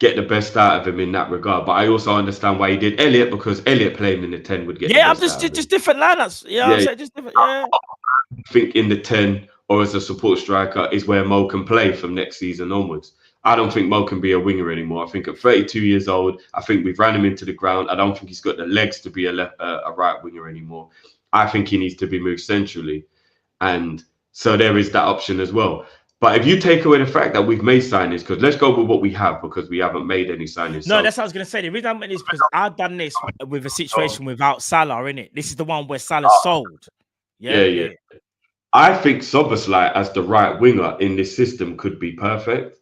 get the best out of him in that regard. But I also understand why he did Elliot, because Elliot playing in the 10 would get the Yeah, I'm best out of just him. different lineups. Yeah, Yeah. I'm saying just different. Yeah. I think in the 10 or as a support striker is where Mo can play from next season onwards. I don't think Mo can be a winger anymore. I think at 32 years old, I think we've ran him into the ground. I don't think he's got the legs to be a right winger anymore. I think he needs to be moved centrally. And so there is that option as well. But if you take away the fact that we've made signings, because let's go with what we have, because we haven't made any signings. No, so, that's what I was going to say. The reason I'm this is because I've done this with a situation without Salah, innit? This is the one where Salah sold. Yeah. I think Szoboszlai as the right winger in this system could be perfect.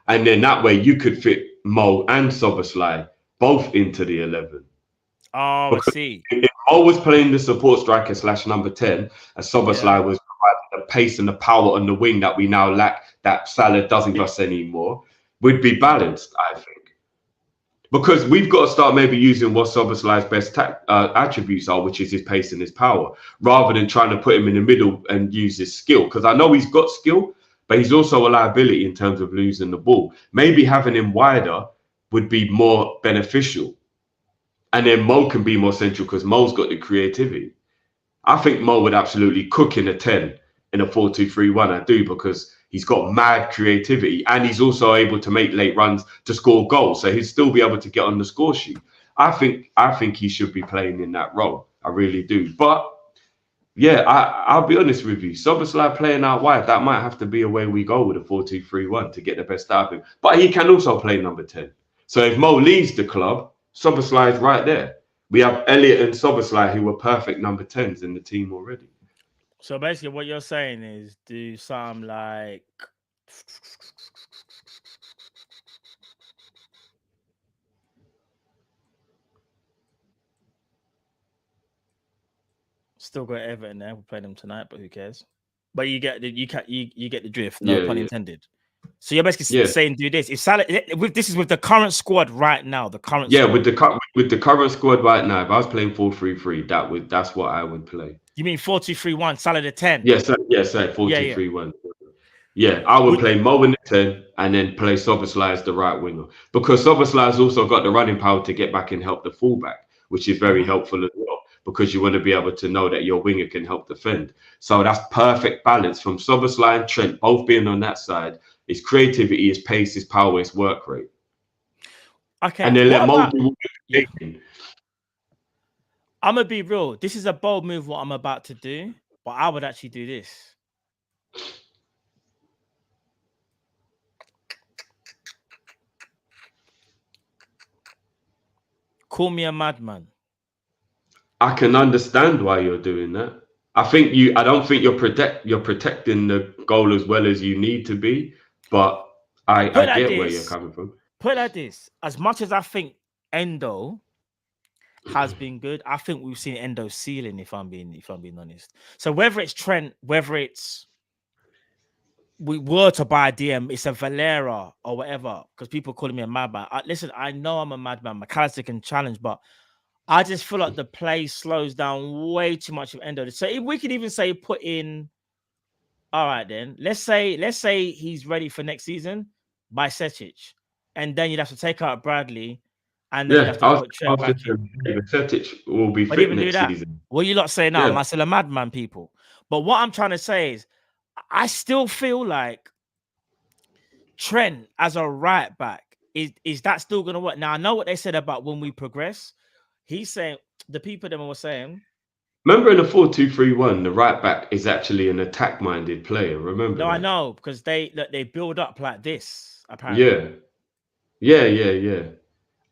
And then that way you could fit Mo and Szoboszlai both into the 11. Oh, Because I see. if Mo was playing the support striker / number 10, and Szoboszlai was providing the pace and the power on the wing that we now lack, that Salah doesn't give us anymore, we'd be balanced, I think. Because we've got to start maybe using what Szoboszlai's best attributes are, which is his pace and his power, rather than trying to put him in the middle and use his skill. Because I know he's got skill, but he's also a liability in terms of losing the ball. Maybe having him wider would be more beneficial. And then Mo can be more central because Mo's got the creativity. I think Mo would absolutely cook in a 10 in a 4-2-3-1. I do, because he's got mad creativity and he's also able to make late runs to score goals. So he'd still be able to get on the score sheet. I think he should be playing in that role. I really do. But yeah, I'll be honest with you. Szoboszlai playing out wide, that might have to be a way we go with a 4-2-3-1 to get the best out of him. But he can also play number 10. So if Mo leaves the club, Szoboszlai is right there. We have Elliot and Szoboszlai who were perfect number 10s in the team already. So basically what you're saying is do something like still got Everton there. We'll play them tonight, but who cares? But you get the drift, no pun intended. So you're basically saying do this. If Salah, this is with the current squad right now, the current squad. with the current squad right now, if I was playing 4-3-3, that's what I would play. You mean 4-2-3-1, Salah the 10? Yes, 4-2-3-1. Yeah, I would play Mo in the 10 and then play Szoboszlai as the right winger, because Szoboszlai has also got the running power to get back and help the fullback, which is very helpful as well, because you want to be able to know that your winger can help defend. So that's perfect balance from Szoboszlai and Trent both being on that side. His creativity, his pace, his power, his work rate. Okay. And then let Mo do I'm gonna be real. This is a bold move what I'm about to do, but I would actually do this. Call me a madman. I can understand why you're doing that. I don't think you're protecting the goal as well as you need to be, but I get where you're coming from. Put it like this: as much as I think Endo has been good, I think we've seen Endo's ceiling. If I'm being honest, so whether it's Trent, whether it's we were to buy a DM, it's a Valera or whatever, because people calling me a madman. Listen, I know I'm a madman. McAllister can challenge, but I just feel like the play slows down way too much of Endo. So if we could even say put in, all right then, let's say he's ready for next season by Secic, and then you'd have to take out Bradley, and then you'd have to put Trent back in. Secic will be fit next season. What you lot say now? Am I still a madman, people? But what I'm trying to say is, I still feel like Trent as a right back is that still going to work? Now I know what they said about when we progress. He's saying the people that were saying. Remember in the 4-2-3-1, the right back is actually an attack-minded player. Remember? No, that? I know, because they build up like this. Apparently. Yeah.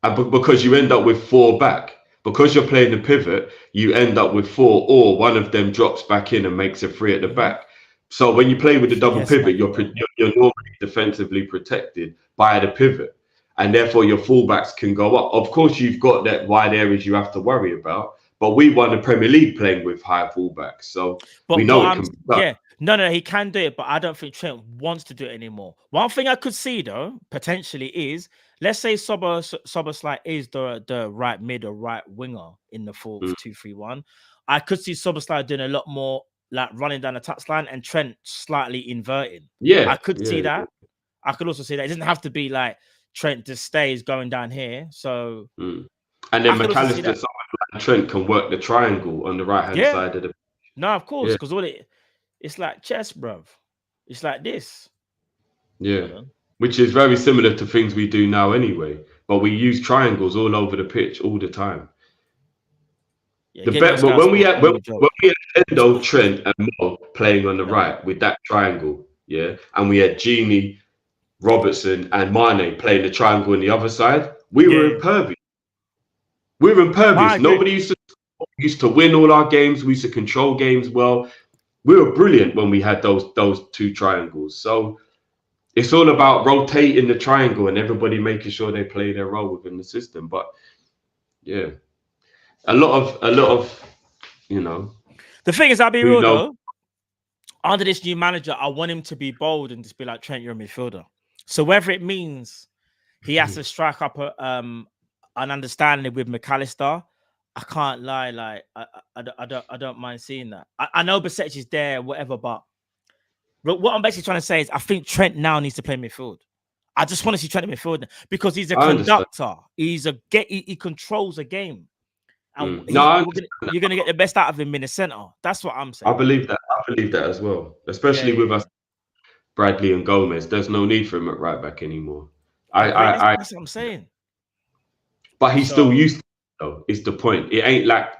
And because you end up with 4 back, because you're playing the pivot, you end up with 4, or one of them drops back in and makes a 3 at the back. So when you play with the double pivot, you're normally defensively protected by the pivot, and therefore your fullbacks can go up. Of course, you've got that wide areas you have to worry about, but we won the Premier League playing with high fullbacks, so we know it can be done. Yeah, no, he can do it, but I don't think Trent wants to do it anymore. One thing I could see though, potentially, is let's say Szoboszlai is the right mid or right winger in the 4-2-3-1. I could see Szoboszlai doing a lot more, like running down the touchline, and Trent slightly inverting. Yeah, I could see that. I could also see that. It doesn't have to be like Trent to stay is going down here. So And then I could also see McAllister, that. someone like Trent can work the triangle on the right hand Yeah. side of the. No, of course, Yeah. because it's like chess, bruv. It's like this. Yeah, which is very similar to things we do now anyway. But we use triangles all over the pitch all the time. Yeah, But when we had Endo, Trent, and Mo playing on the right with that triangle, yeah, and we had Genie, Robertson, and Mane playing the triangle on the other side, we were impervious. We were impervious. Nobody used to win all our games. We used to control games well. We were brilliant when we had those two triangles. So it's all about rotating the triangle and everybody making sure they play their role within the system. But yeah, a lot of you know. The thing is, I'll be real though. Under this new manager, I want him to be bold and just be like, Trent, you're a midfielder. So whether it means he has to strike up an understanding with McAllister, I can't lie. Like I don't mind seeing that. I know Besic is there, whatever, but what I'm basically trying to say is I think Trent now needs to play midfield. I just want to see Trent in midfield because he's a conductor. He controls a game. And you're gonna get the best out of him in the center. That's what I'm saying. I believe that as well. Especially with us, Bradley and Gomez. There's no need for him at right back anymore. That's what I'm saying. But he's still used to it, though. It's the point. It ain't like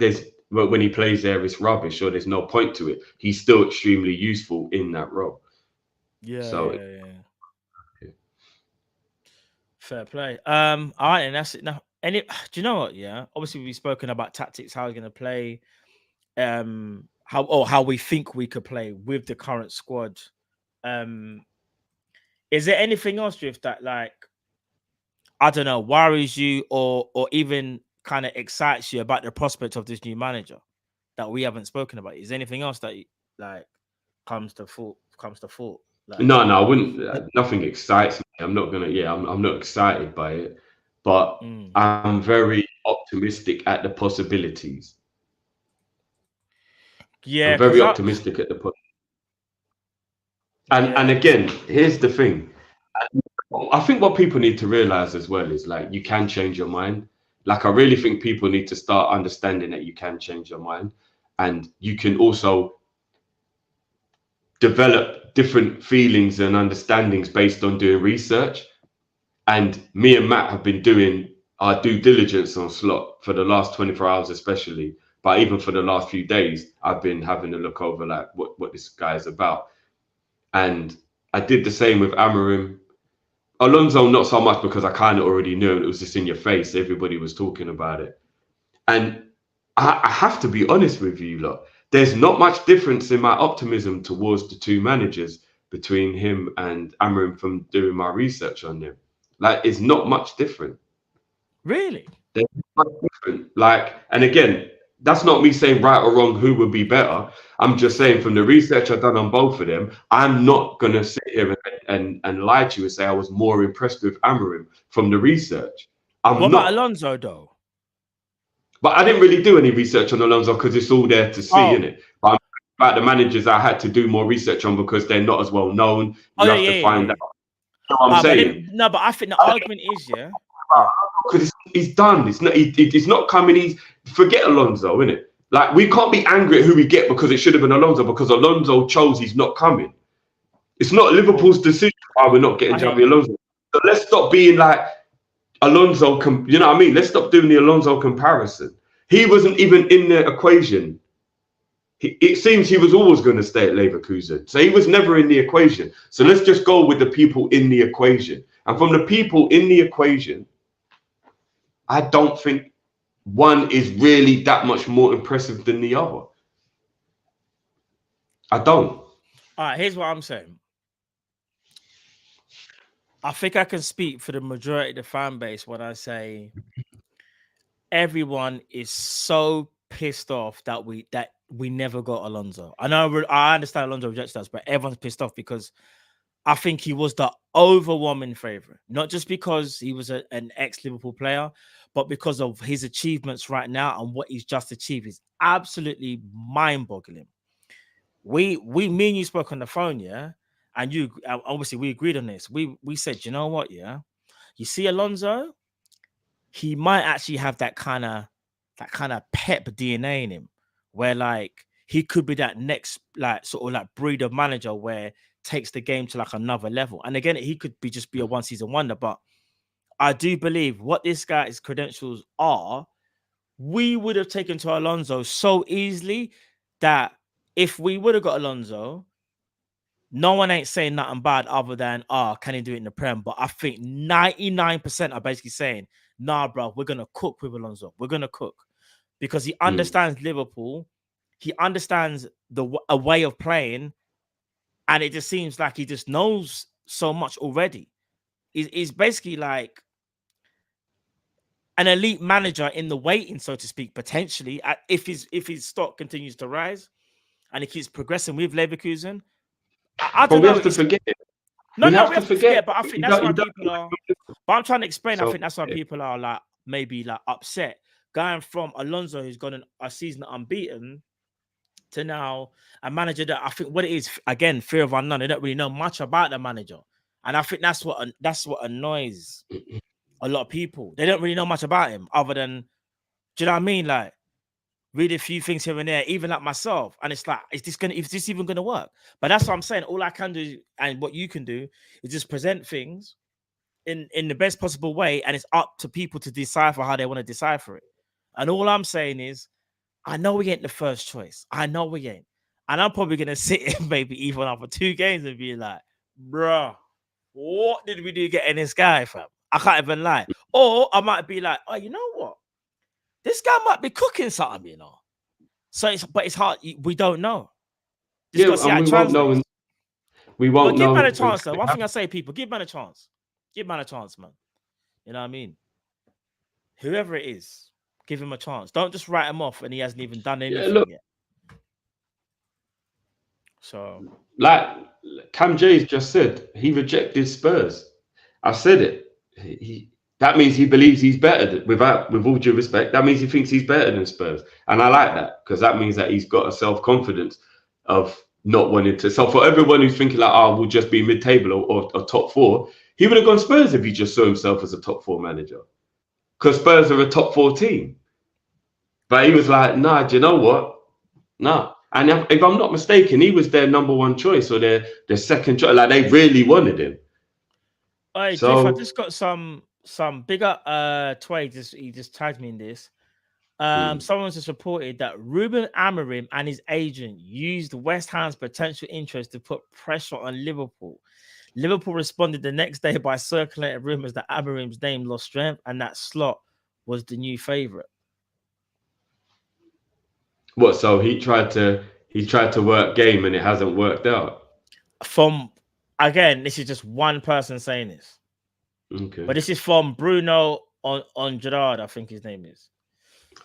when he plays there, it's rubbish or there's no point to it. He's still extremely useful in that role. Yeah. So yeah. Fair play. All right, and that's it now. Do you know what? Yeah, obviously we've spoken about tactics, how we're going to play, how we think we could play with the current squad. Is there anything else, Drift, that like I don't know worries you or even kind of excites you about the prospect of this new manager that we haven't spoken about? Is there anything else that like comes to thought? Like, no, I wouldn't. Nothing excites me. I'm not gonna. Yeah, I'm not excited by it. But I'm very optimistic at the possibilities. Yeah, I'm very optimistic at the And again, here's the thing. I think what people need to realize as well is like you can change your mind. Like I really think people need to start understanding that you can change your mind, and you can also develop different feelings and understandings based on doing research. And me and Matt have been doing our due diligence on Slot for the last 24 hours, especially. But even for the last few days, I've been having a look over like what this guy is about. And I did the same with Amorim. Alonso, not so much because I kind of already knew it was just in your face. Everybody was talking about it. And I have to be honest with you, lot. There's not much difference in my optimism towards the two managers between him and Amorim from doing my research on them. Like, it's not much different. Really? They're not much different. Like, and again, that's not me saying right or wrong who would be better. I'm just saying from the research I've done on both of them, I'm not going to sit here and lie to you and say I was more impressed with Amorim from the research. What about Alonso, though? But I didn't really do any research on Alonso because it's all there to see, innit? But I'm about the managers I had to do more research on because they're not as well known. You have to find out. You know what I'm saying? But I think the argument is, because he's done. It's not coming. Forget Alonso, innit? Like, we can't be angry at who we get because it should have been Alonso because Alonso chose he's not coming. It's not Liverpool's decision why we're not getting Xabi Alonso. So let's stop being like Alonso. You know what I mean? Let's stop doing the Alonso comparison. He wasn't even in the equation. It seems he was always going to stay at Leverkusen. So he was never in the equation. So let's just go with the people in the equation. And from the people in the equation, I don't think one is really that much more impressive than the other. I don't. All right, here's what I'm saying. I think I can speak for the majority of the fan base when I say everyone is so pissed off that we never got Alonso. I understand Alonso rejects us, but everyone's pissed off because I think he was the overwhelming favorite, not just because he was an ex-Liverpool player, but because of his achievements right now and what he's just achieved is absolutely mind-boggling. Me and you spoke on the phone, yeah, and you obviously we agreed on this. We said, you know what, yeah, You see Alonso, he might actually have that kind of Pep DNA in him, where like he could be that next like sort of like breed of manager where takes the game to like another level. And again, he could be just be a one season wonder, but I do believe what this guy's credentials are, we would have taken to Alonso so easily that if we would have got Alonso, no one ain't saying nothing bad other than, can he do it in the Prem? But I think 99% are basically saying, nah, bro, we're going to cook with Alonso. We're going to cook because he understands Liverpool. He understands a way of playing. And it just seems like he just knows so much already. He's basically like an elite manager in the waiting, so to speak, potentially, if his stock continues to rise and he keeps progressing with Leverkusen. I don't know. We have to forget it. No, we have to forget. But I think that's why people are. But I'm trying to explain. I think that's why people are like maybe like upset going from Alonso, who's gone a season unbeaten, to now a manager that I think what it is again, fear of unknown. They don't really know much about the manager, and I think that's what annoys a lot of people. They don't really know much about him other than, do you know what I mean? Like, read a few things here and there, even like myself. And it's like, is this even going to work? But that's what I'm saying. All I can do and what you can do is just present things in the best possible way. And it's up to people to decipher how they want to decipher it. And all I'm saying is, I know we ain't the first choice. I know we ain't. And I'm probably going to sit in maybe even after 2 games and be like, bruh, what did we do getting this guy, fam? I can't even lie. Or I might be like, oh, you know what? This guy might be cooking something, you know. So it's hard. We don't know. Yeah, and we won't know. We won't know. Give man a chance, though. One thing I say, people, give man a chance. Give man a chance, man. You know what I mean? Whoever it is, give him a chance. Don't just write him off and he hasn't even done anything yet. So, like Cam J's just said, he rejected Spurs. I said it. That means he believes he's better. With all due respect, that means he thinks he's better than Spurs, and I like that because that means that he's got a self-confidence of not wanting to. So for everyone who's thinking like, "Oh, we'll just be mid-table or top 4," he would have gone Spurs if he just saw himself as a top 4 manager, because Spurs are a top 4 team. But he was like, "Nah, do you know what? Nah." And if I'm not mistaken, he was their number 1 choice or their second choice. Like they really wanted him. Hey, so, Jeff, I just got some bigger Tway. He just tagged me in this. Someone just reported that Ruben Amorim and his agent used West Ham's potential interest to put pressure on Liverpool. Liverpool responded the next day by circulating rumors that Amorim's name lost strength and that Slot was the new favorite. What? So he tried to work game and it hasn't worked out. Again, this is just one person saying this. Okay. But this is from Bruno on Gerard, I think his name is.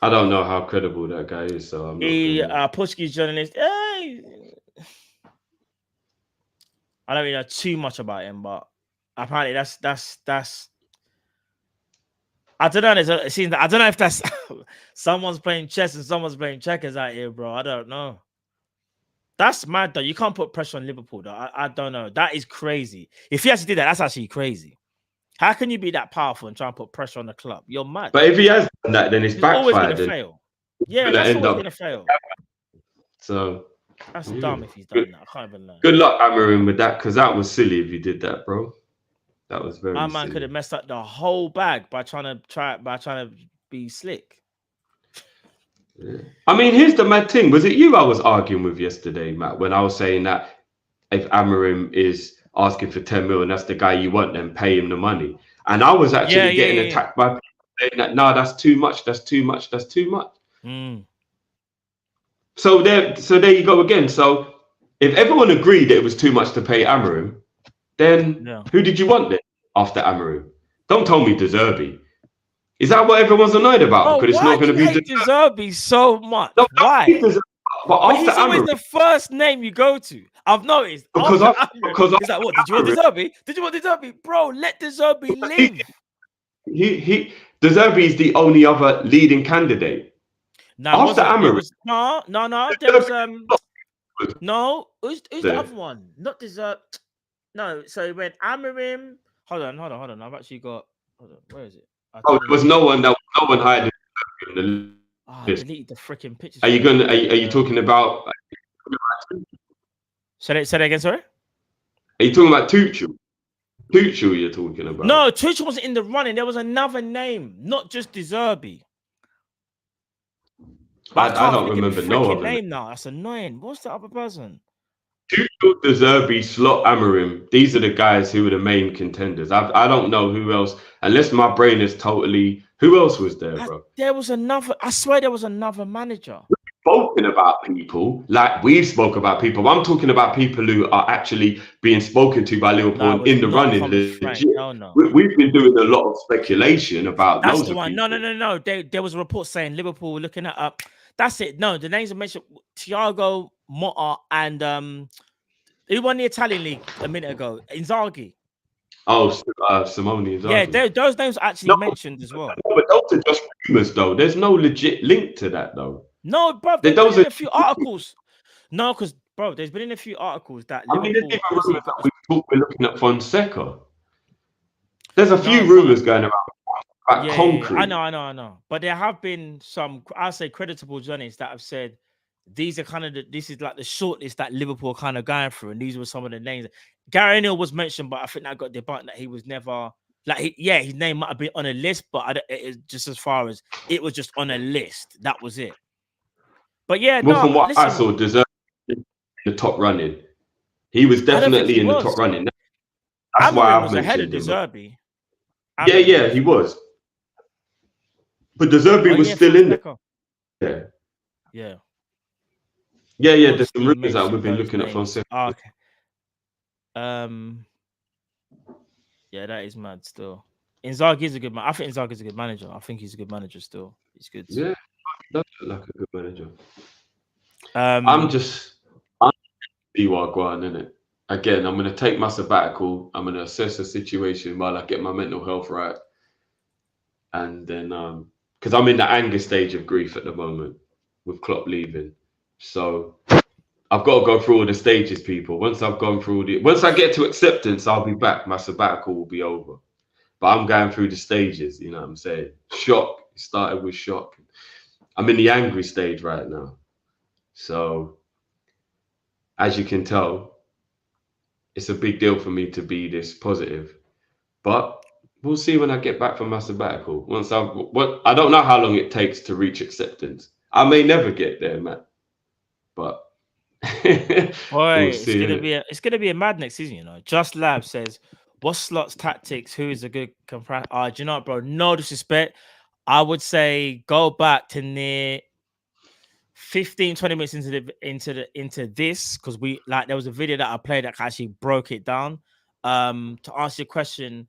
I don't know how credible that guy is, so I'm not Portuguese journalist. I don't really know too much about him, but apparently that's I don't know. It seems I don't know if that's someone's playing chess and someone's playing checkers out here, bro. I don't know. That's mad, though. You can't put pressure on Liverpool, though. I don't know. That is crazy. If he actually did that, that's actually crazy. How can you be that powerful and try and put pressure on the club? You're mad. But if he has done that, then it's backfired. Always going to fail. Yeah, that's always going to fail. So that's dumb if he's done that. I can't even lie. Good luck, Amorim, with that, because that was silly if you did that, bro. That was very. My man could have messed up the whole bag by trying to be slick. Yeah. I mean, here's the mad thing. Was it you I was arguing with yesterday, Matt, when I was saying that if Amorim is asking for 10 mil and that's the guy you want, then pay him the money? And I was actually getting attacked by people saying that, no, that's too much, that's too much, that's too much. So there you go again. So if everyone agreed that it was too much to pay Amorim, then who did you want then after Amorim? Don't tell me De Zerbi. Is that what everyone's annoyed about? Because it's not going to be De Zerbi so much. No, why? But he's always the first name you go to. I've noticed. Because is that what? Did you want De Zerbi? Did you want De Zerbi? Bro, let De Zerbi live. De Zerbi is the only other leading candidate. After Amorim. No. There was no. Who's the other one? Not De Zerbi. No. So when Amorim. Hold on. I've actually got. Hold on, where is it? Oh, there was no one hiding in the I list. deleted the freaking pictures. Are you talking about? Say that again, sorry? Are you talking about Tuchel? Tuchel, you're talking about? No, Tuchel wasn't in the running. There was another name, not just De Zerbi. But I don't remember no other name now. That's annoying. What's the other person? Tuchel, De Zerbi, Slot, Amarim. These are the guys who were the main contenders. I don't know who else, unless my brain is totally. Who else was there, bro? There was another. I swear there was another manager. Spoken about people like we've spoke about people. I'm talking about people who are actually being spoken to by Liverpool in the running. No. We've been doing a lot of speculation about. That's the one. No. There was a report saying Liverpool were looking at that's it. No, the names I mentioned: Thiago Motta and who won the Italian league a minute ago? Inzaghi. Oh, Simone Inzaghi. Yeah, those names are actually mentioned as well. No, but those are just rumors, though. There's no legit link to that, though. No, bro. There's been in a few articles. No, because bro, there's been in a few articles that Liverpool. There's even rumors that we're looking at Fonseca. There's a few rumors going around. Concrete. I know. But there have been some, I say, creditable journalists that have said these are kind of this is like the shortlist that Liverpool are kind of going through, and these were some of the names. Gary Neal was mentioned, but I think that got debunked that he was never his name might have been on a list, but just as far as it was just on a list, that was it. But yeah, from what I saw, deserved the top running. He was definitely in the top running. That's why I've mentioned him. Yeah, he was. But De Zerbi was still in there. Yeah. Yeah. There's some rumors that we've been looking at Fonseca. Oh, okay. Yeah, that is mad still. Inzaghi is a good man. I think Inzaghi is a good manager. I think he's a good manager still. He's good. Yeah, that's like a good manager. I'm Guan, innit? Again, I'm gonna take my sabbatical. I'm gonna assess the situation while I get my mental health right. And then because I'm in the anger stage of grief at the moment with Klopp leaving. So I've got to go through all the stages, people. Once I've gone through once I get to acceptance, I'll be back. My sabbatical will be over. But I'm going through the stages, you know what I'm saying? Shock. It started with shock. I'm in the angry stage right now. So as you can tell, it's a big deal for me to be this positive. But we'll see when I get back from my sabbatical. I don't know how long it takes to reach acceptance. I may never get there, Matt. But it's gonna be a mad next season, you know. Just Lab says, what's Slot's tactics? Who is a good comparison? Do you know what, bro? No disrespect. I would say go back to near 15-20 minutes into this, because there was a video that I played that actually broke it down. To answer your question,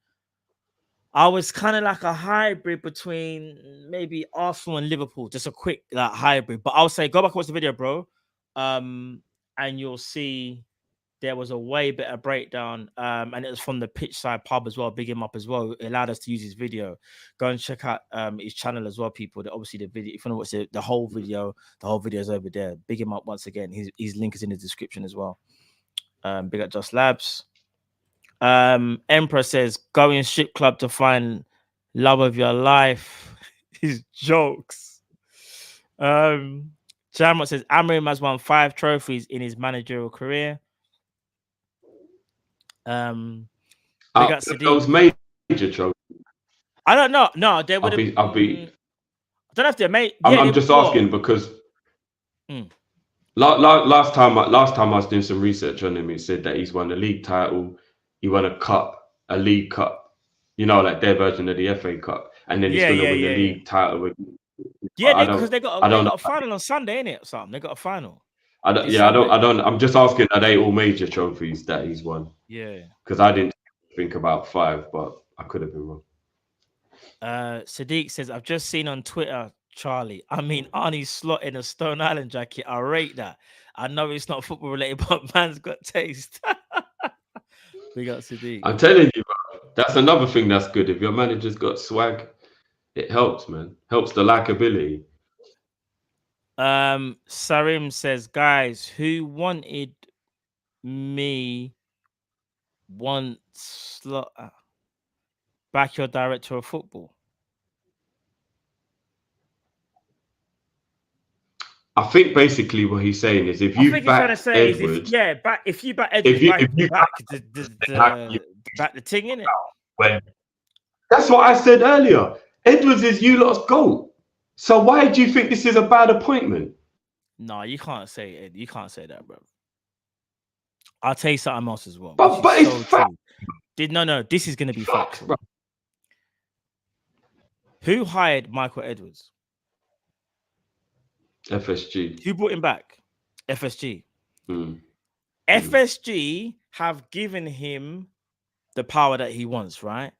I was kind of like a hybrid between maybe Arsenal and Liverpool, just a quick hybrid. But I would say go back and watch the video, bro, and you'll see there was a way better breakdown, and it was from the Pitch Side pub as well. Big him up as well. It allowed us to use his video. Go and check out his channel as well, people. Obviously, the video. If you want to watch the whole video is over there. Big him up once again. His link is in the description as well. Big up Just Labs. Emperor says, go in strip club to find love of your life. His jokes. Jamrot says, Amarim has won 5 trophies in his managerial career. Those major trophies. I don't know. No, they would have. I don't know if they're made. I'm just asking because last time I was doing some research on him, it said that he's won a league title, he won a league cup, you know, like their version of the FA Cup, and then he's going to win the league title. Because they got a final on Sunday, innit? Or something. They got a final. I'm just asking, are they all major trophies that he's won? Yeah. Because I didn't think about 5, but I could have been wrong. Sadiq says, I've just seen on Twitter, Charlie. I mean, Arne Slot in a Stone Island jacket. I rate that. I know it's not football related, but man's got taste. We got Sadiq. I'm telling you, bro, that's another thing that's good. If your manager's got swag, it helps, man. Helps the likability. Sarim says, guys, who wanted me want Slot? back your director of football? I think basically what he's saying is if I you think he's trying to back say Edwards, is if you back Edwards, if you back back, back the thing in it. when that's what I said earlier. Edwards is you lot's GOAT. So why do you think this is a bad appointment? No, you can't say it. You can't say that, bro. I'll tell you something else as well. But it's so fact. No, this is gonna be factual. Bro. Who hired Michael Edwards? FSG. Who brought him back? FSG. Mm. FSG have given him the power that he wants, right?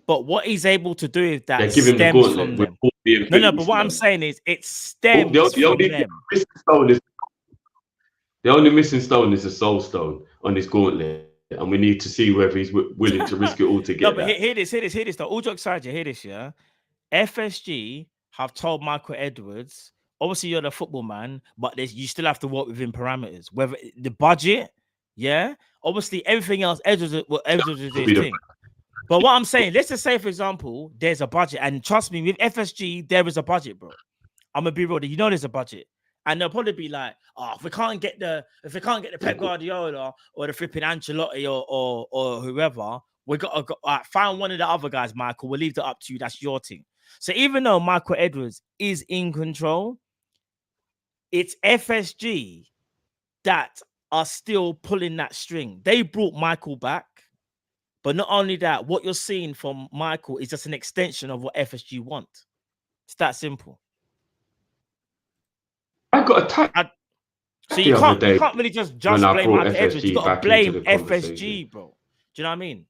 But what he's able to do is that stems from them. No, but what I'm saying is it stems from them. The only missing stone is a soul stone on this gauntlet, and we need to see whether he's willing to risk it all to get No, but hear this. Though. All jokes aside, you hear this, yeah? FSG have told Michael Edwards, obviously you're the football man, but you still have to work within parameters. Whether the budget, yeah, obviously everything else, Edwards is his thing. But what I'm saying, let's just say, for example, there's a budget, and trust me, with FSG, there is a budget, bro. I'm gonna be real. You know, there's a budget, and they'll probably be like, "Oh, if we can't get the Pep Guardiola or the flipping Ancelotti or whoever, we got to find one of the other guys, Michael. We'll leave that up to you. That's your team." So even though Michael Edwards is in control, it's FSG that are still pulling that string. They brought Michael back. But not only that, what you're seeing from Michael is just an extension of what FSG want. It's that simple. I got attacked. So you can't really just blame Michael Edwards. You got to blame FSG, bro. Do you know what I mean?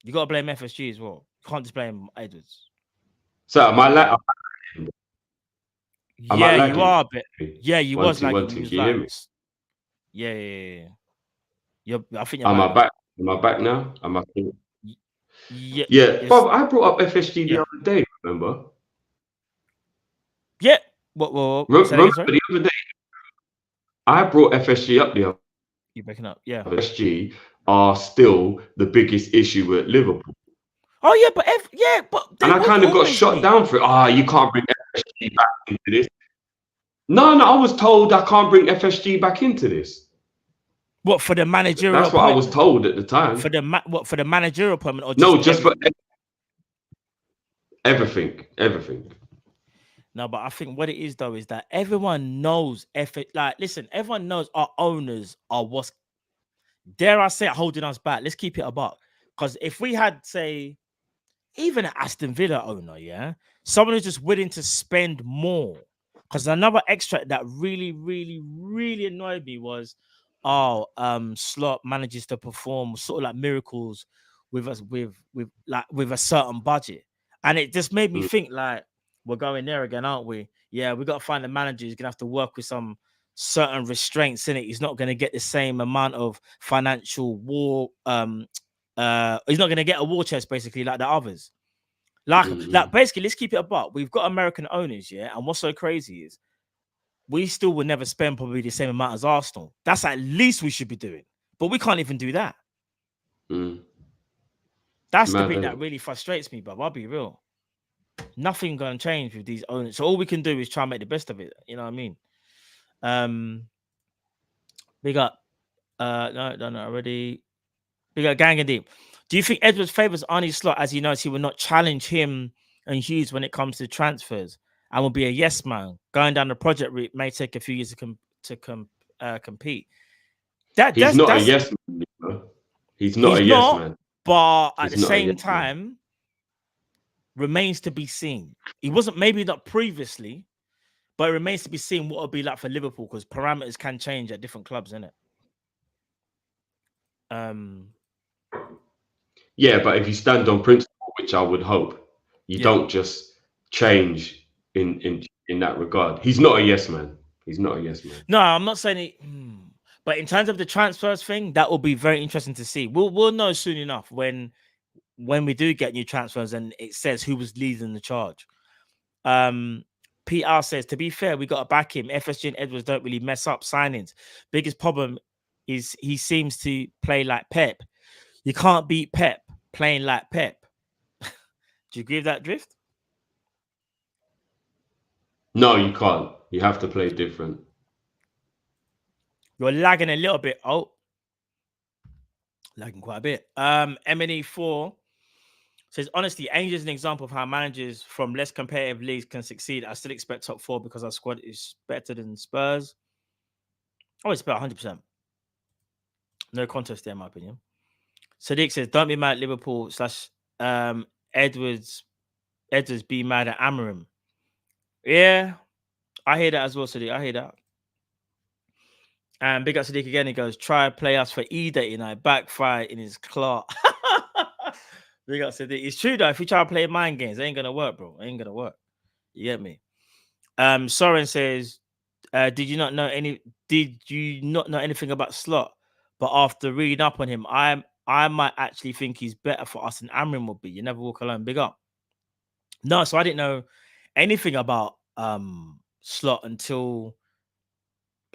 You got to blame FSG as well. You can't just blame Edwards. So am I like? Yeah, you are a bit. Yeah, you was like. Yeah. I think. Am I back? Am I back now? Am I? Yeah. Yeah, Bob. I brought up FSG the other day. Remember? Yeah. What? Remember the other day? I brought FSG up the other. You're breaking up. Yeah. FSG are still the biggest issue at Liverpool. Oh yeah, but and I kind of got shot down for it. You can't bring FSG back into this. No, I was told I can't bring FSG back into this. What, for the managerial? That's what I was told at the time. For the managerial appointment, or just for everything. No, but I think what it is though is that everyone knows everyone knows our owners are what's, dare I say it, holding us back. Let's keep it a buck. Because if we had, say, even an Aston Villa owner, yeah, someone who's just willing to spend more. Because another extract that really, really, really annoyed me was, Slot manages to perform sort of like miracles with us with a certain budget, and it just made me think like, we're going there again, aren't we? Yeah, we got to find a manager who's gonna have to work with some certain restraints in it. He's not gonna get the same amount of financial war. He's not gonna get a war chest basically like the others. Like basically, let's keep it apart. We've got American owners, yeah, and what's so crazy is we still will never spend probably the same amount as Arsenal. That's at least we should be doing, but we can't even do that. That's the bit that really frustrates me, bro. I'll be real. Nothing gonna change with these owners. So all we can do is try and make the best of it. You know what I mean? We got no, done already. We got Gang and Deep. Do you think Edwards favors Arne Slot as he knows he will not challenge him and Hughes when it comes to transfers and will be a yes man? Going down the project route may take a few years to compete. He's not a yes man. Bro. He's not a yes man. But at the same time, remains to be seen. He wasn't, maybe not previously, but it remains to be seen what it'll be like for Liverpool, because parameters can change at different clubs, innit? Yeah, but if you stand on principle, which I would hope, you don't just change in that regard. He's not a yes man. He's not a yes man. No, I'm not saying it. But in terms of the transfers thing, that will be very interesting to see. We'll know soon enough when we do get new transfers and it says who was leading the charge. PR says, to be fair, we got to back him. FSG and Edwards don't really mess up signings. Biggest problem is he seems to play like Pep. You can't beat Pep playing like Pep. Do you agree with that, Drift? No, you can't. You have to play different. You're lagging a little bit. Oh, lagging quite a bit. MNE4 says, honestly, Ainge is an example of how managers from less competitive leagues can succeed. I still expect top 4 because our squad is better than Spurs. Oh, it's about 100%. No contest there, in my opinion. Sadiq says, don't be mad at Liverpool / Edwards be mad at Amorim. Yeah, I hear that as well, Sadiq. I hear that. And big up Sadiq again. He goes, try play us for E-Day tonight. Backfire in his claw. Big up Sadiq. It's true though. If you try to play mind games, it ain't gonna work, bro. It ain't gonna work. You get me? Soren says, did you not know anything about Slot? But after reading up on him, I might actually think he's better for us than Amrin would be. You never walk alone. Big up. No, so I didn't know anything about Slot until,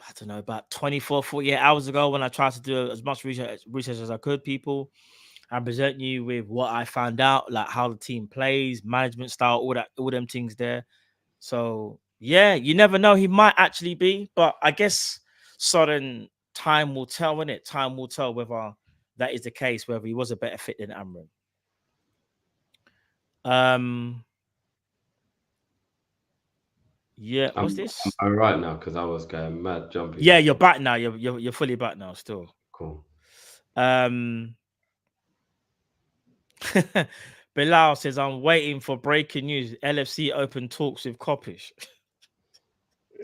I don't know, about 24, 48 hours ago when I tried to do as much research as I could, people, and present you with what I found out, like how the team plays, management style, all them things there. So yeah, you never know. He might actually be, but I guess sudden time will tell, innit? Time will tell whether that is the case, whether he was a better fit than Amrin. Yeah, what's this? I'm right now because I was going mad jumping. Yeah, you're back now. You're fully back now. Still Cool. Bilal says, I'm waiting for breaking news. LFC open talks with Kopish.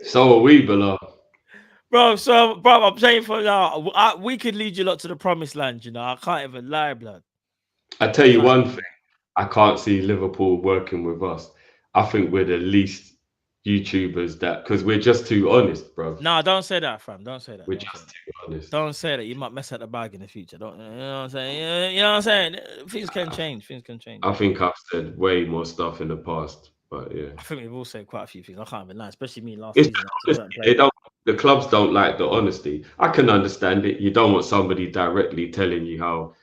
So are we, Bilal. Bro, I'm saying for now, we could lead you lot to the promised land, you know. I can't even lie, blood. I tell you one thing. I can't see Liverpool working with us. I think we're the least YouTubers because we're just too honest, bro. No, don't say that, fam. Don't say that. We're just too honest. Don't say that. You might mess up the bag in the future. Don't, you know what I'm saying? You know what I'm saying? Things can change. Things can change. I think I've said way more stuff in the past, but yeah. I think we've all said quite a few things. I can't even lie, especially me last season. The clubs don't like the honesty. I can understand it. You don't want somebody directly telling you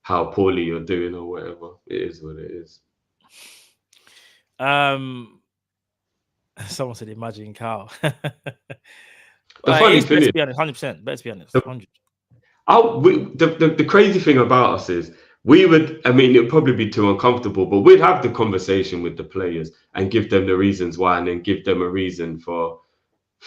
how poorly you're doing or whatever. It is what it is. Someone said, "Imagine Carl." The funny thing is, be honest, 100%. Let's be honest, 100. The crazy thing about us is we would. I mean, it'd probably be too uncomfortable, but we'd have the conversation with the players and give them the reasons why, and then give them a reason for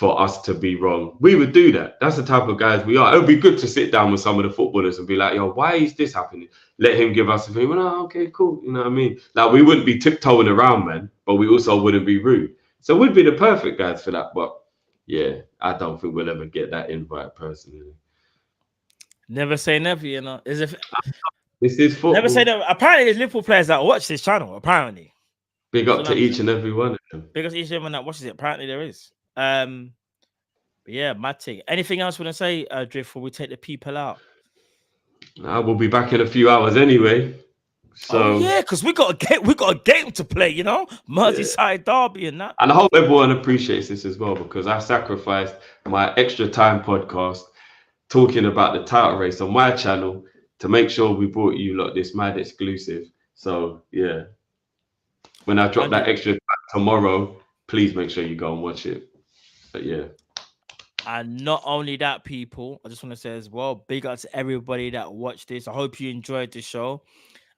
us to be wrong. We would do that. That's the type of guys we are. It would be good to sit down with some of the footballers and be like, yo, why is this happening? Let him give us a thing. Oh, okay, cool. You know what I mean? Like, we wouldn't be tiptoeing around, man, but we also wouldn't be rude. So we'd be the perfect guys for that. But yeah, I don't think we'll ever get that invite personally. Never say never, you know. This is football. Never say never. Apparently, there's Liverpool players that watch this channel, apparently. Big up to each and every one of them. Big up to each and every one that watches it. Apparently, there is. But yeah, mad thing. Anything else you want to say, Drift, before we take the people out? We'll be back in a few hours anyway. So yeah, because we got a game to play, you know, Merseyside derby and that. And I hope everyone appreciates this as well, because I sacrificed my extra time podcast talking about the title race on my channel to make sure we brought you lot this mad exclusive. So yeah, when I drop that extra tomorrow, please make sure you go and watch it. But yeah. And not only that, people, I just want to say as well, big up to everybody that watched this. I hope you enjoyed the show.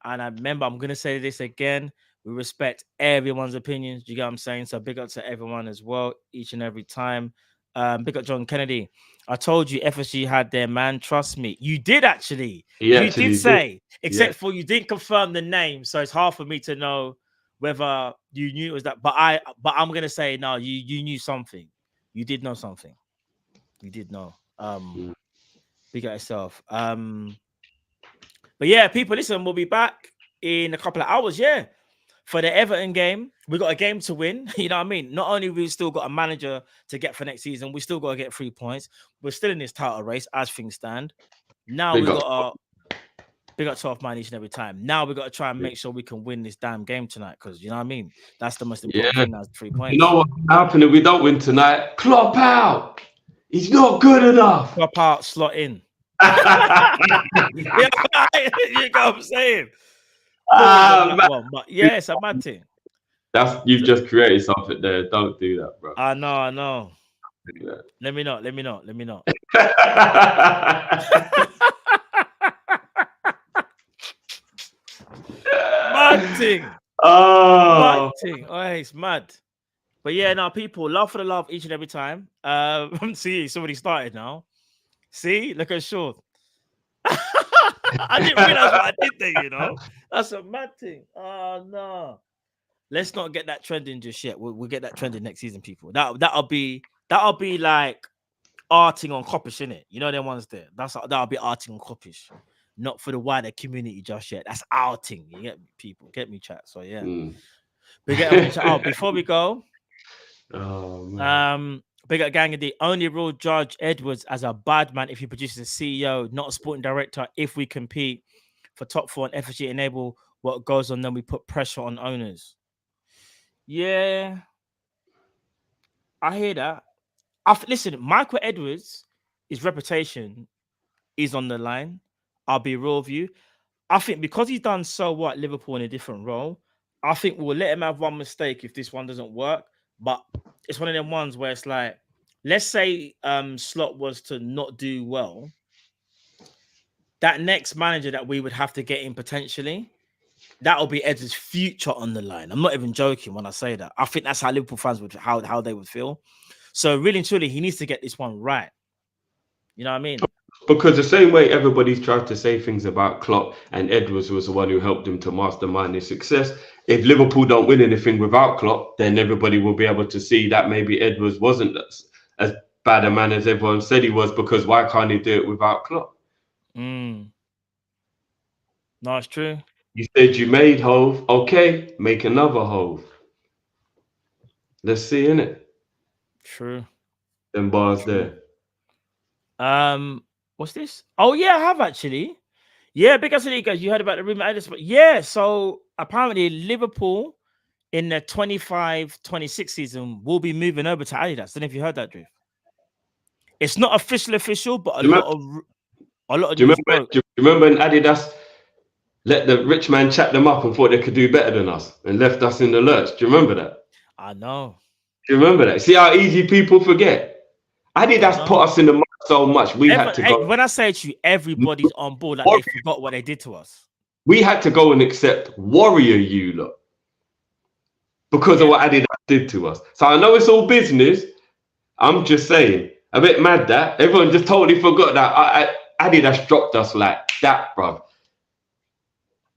And I remember, I'm going to say this again. We respect everyone's opinions. You get what I'm saying? So big up to everyone as well, each and every time. Big up John Kennedy. I told you FSG had their man. Trust me. You did actually. You did say, except for you didn't confirm the name. So it's hard for me to know whether you knew it was that. But I'm going to say, no, you knew something. You did know something. You did know. Big up yourself. But yeah, people, listen, we'll be back in a couple of hours, for the Everton game. We got a game to win, you know what I mean? Not only we still got a manager to get for next season, we still got to get 3 points. We're still in this title race as things stand. Now we got big up 12 man each and every time. Now we got to try and make sure we can win this damn game tonight, because you know what I mean? That's the most important thing now, is 3 points. You know what happened if we don't win tonight? Klopp out. He's not good enough. Klopp out, Slot in. You know what I'm saying? on that one, but yeah, it's a mad thing. You've just created something there. Don't do that, bro. I know. Do that. Let me not. Mad thing. Oh, Oh, it's mad. But yeah, now people love for the love each and every time. See, somebody started now. See, look at Shaw. I didn't realize what I did there, you know. That's a mad thing. Oh no. Let's not get that trending just yet. We'll get that trending next season, people. That'll be like arting on Kopish, innit? You know them ones there. That'll be arting on Kopish. Not for the wider community just yet. That's outing. You get me, people. Get me, chat. So yeah. Big up, before we go. Oh man. Big up gang of the only rule judge Edwards as a bad man if he produces a CEO, not a sporting director. If we compete for top 4 and FSG enable what goes on, then we put pressure on owners. Yeah, I hear that. Listen, Michael Edwards, his reputation is on the line. I'll be real with you. I think because he's done so well at Liverpool in a different role, I think we'll let him have one mistake if this one doesn't work. But it's one of them ones where it's like, let's say Slot was to not do well. That next manager that we would have to get in potentially, that'll be Ed's future on the line. I'm not even joking when I say that. I think that's how Liverpool fans would how they would feel. So really and truly, he needs to get this one right. You know what I mean? Because the same way everybody's tried to say things about Klopp and Edwards was the one who helped him to mastermind his success. If Liverpool don't win anything without Klopp, then everybody will be able to see that maybe Edwards wasn't as bad a man as everyone said he was, because why can't he do it without Klopp? No, it's true. You said you made Hove. Okay, make another Hove. Let's see, innit? True. Them bars there. What's this? Oh yeah, I have actually. Yeah, big up to you guys. You heard about the rumor, but yeah. So apparently Liverpool in the 25-26 season will be moving over to Adidas. Don't know if you heard that, Drift. It's not official, but a lot of. Do you remember when Adidas let the rich man chat them up and thought they could do better than us and left us in the lurch? Do you remember that? I know. Do you remember that? See how easy people forget? Adidas put us in the mud so much. We had to go. When I say to you, everybody's on board. Like they forgot what they did to us. We had to go and accept Warrior you lot because of what Adidas did to us. So I know it's all business. I'm just saying, a bit mad that everyone just totally forgot that Adidas dropped us like that, bro.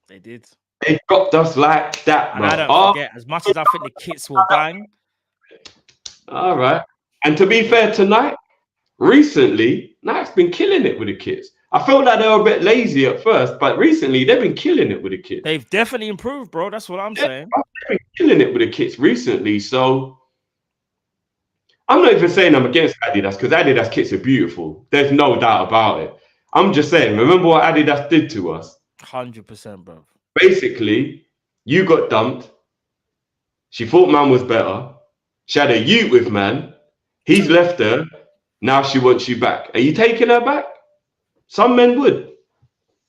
They did. They dropped us like that, bro. And I don't forget, as much as I think the kits will bang. All right. And to be fair, tonight, recently, Nike's been killing it with the kits. I felt like they were a bit lazy at first, but recently they've been killing it with the kits. They've definitely improved, bro. That's what I'm saying. They've been killing it with the kits recently. So I'm not even saying I'm against Adidas, because Adidas kits are beautiful. There's no doubt about it. I'm just saying, remember what Adidas did to us? 100%, bro. Basically, you got dumped. She thought man was better. She had a youth with man. He's left her. Now she wants you back. Are you taking her back? Some men would.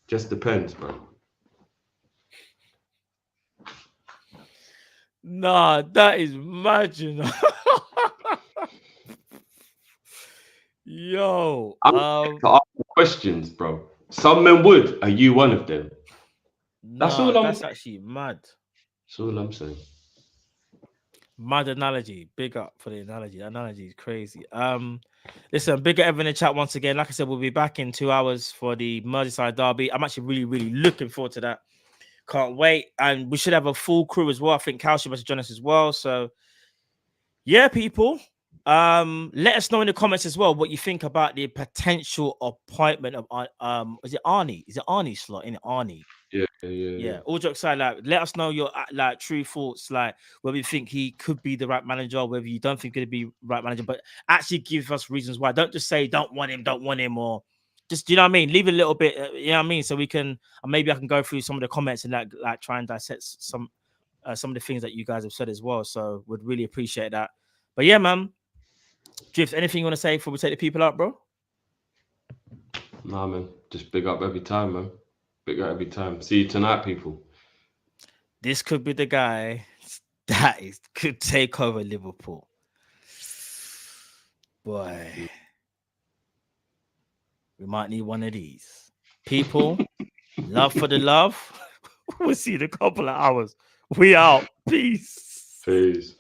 Just depends, man. Nah, that is mad, you know. Yo. I'm to ask questions, bro. Some men would. Are you one of them? That's all I'm That's actually mad. That's all I'm saying. Mad analogy. Big up for the analogy. That analogy is crazy. Listen, big up everyone in the chat once again. Like I said, we'll be back in 2 hours for the Merseyside derby. I'm actually really, really looking forward to that. Can't wait. And we should have a full crew as well. I think Cal should join us as well. So yeah, people. Let us know in the comments as well what you think about the potential appointment of is it Arne? Is it Arne Slot? In Arne? Yeah. All jokes aside, like let us know your like true thoughts, like whether you think he could be the right manager, whether you don't think he'd be right manager, but actually give us reasons why. Don't just say don't want him, or just, you know what I mean? Leave a little bit, you know what I mean? So we can, maybe I can go through some of the comments and like try and dissect some of the things that you guys have said as well. So would really appreciate that. But yeah, man. Drift, anything you want to say before we take the people out, bro? Nah, man. Just big up every time, man. Big up every time. See you tonight, people. this could be the guy that could take over Liverpool. Boy, we might need one of these. People, love for the love. We'll see in a couple of hours. We out. Peace. Peace.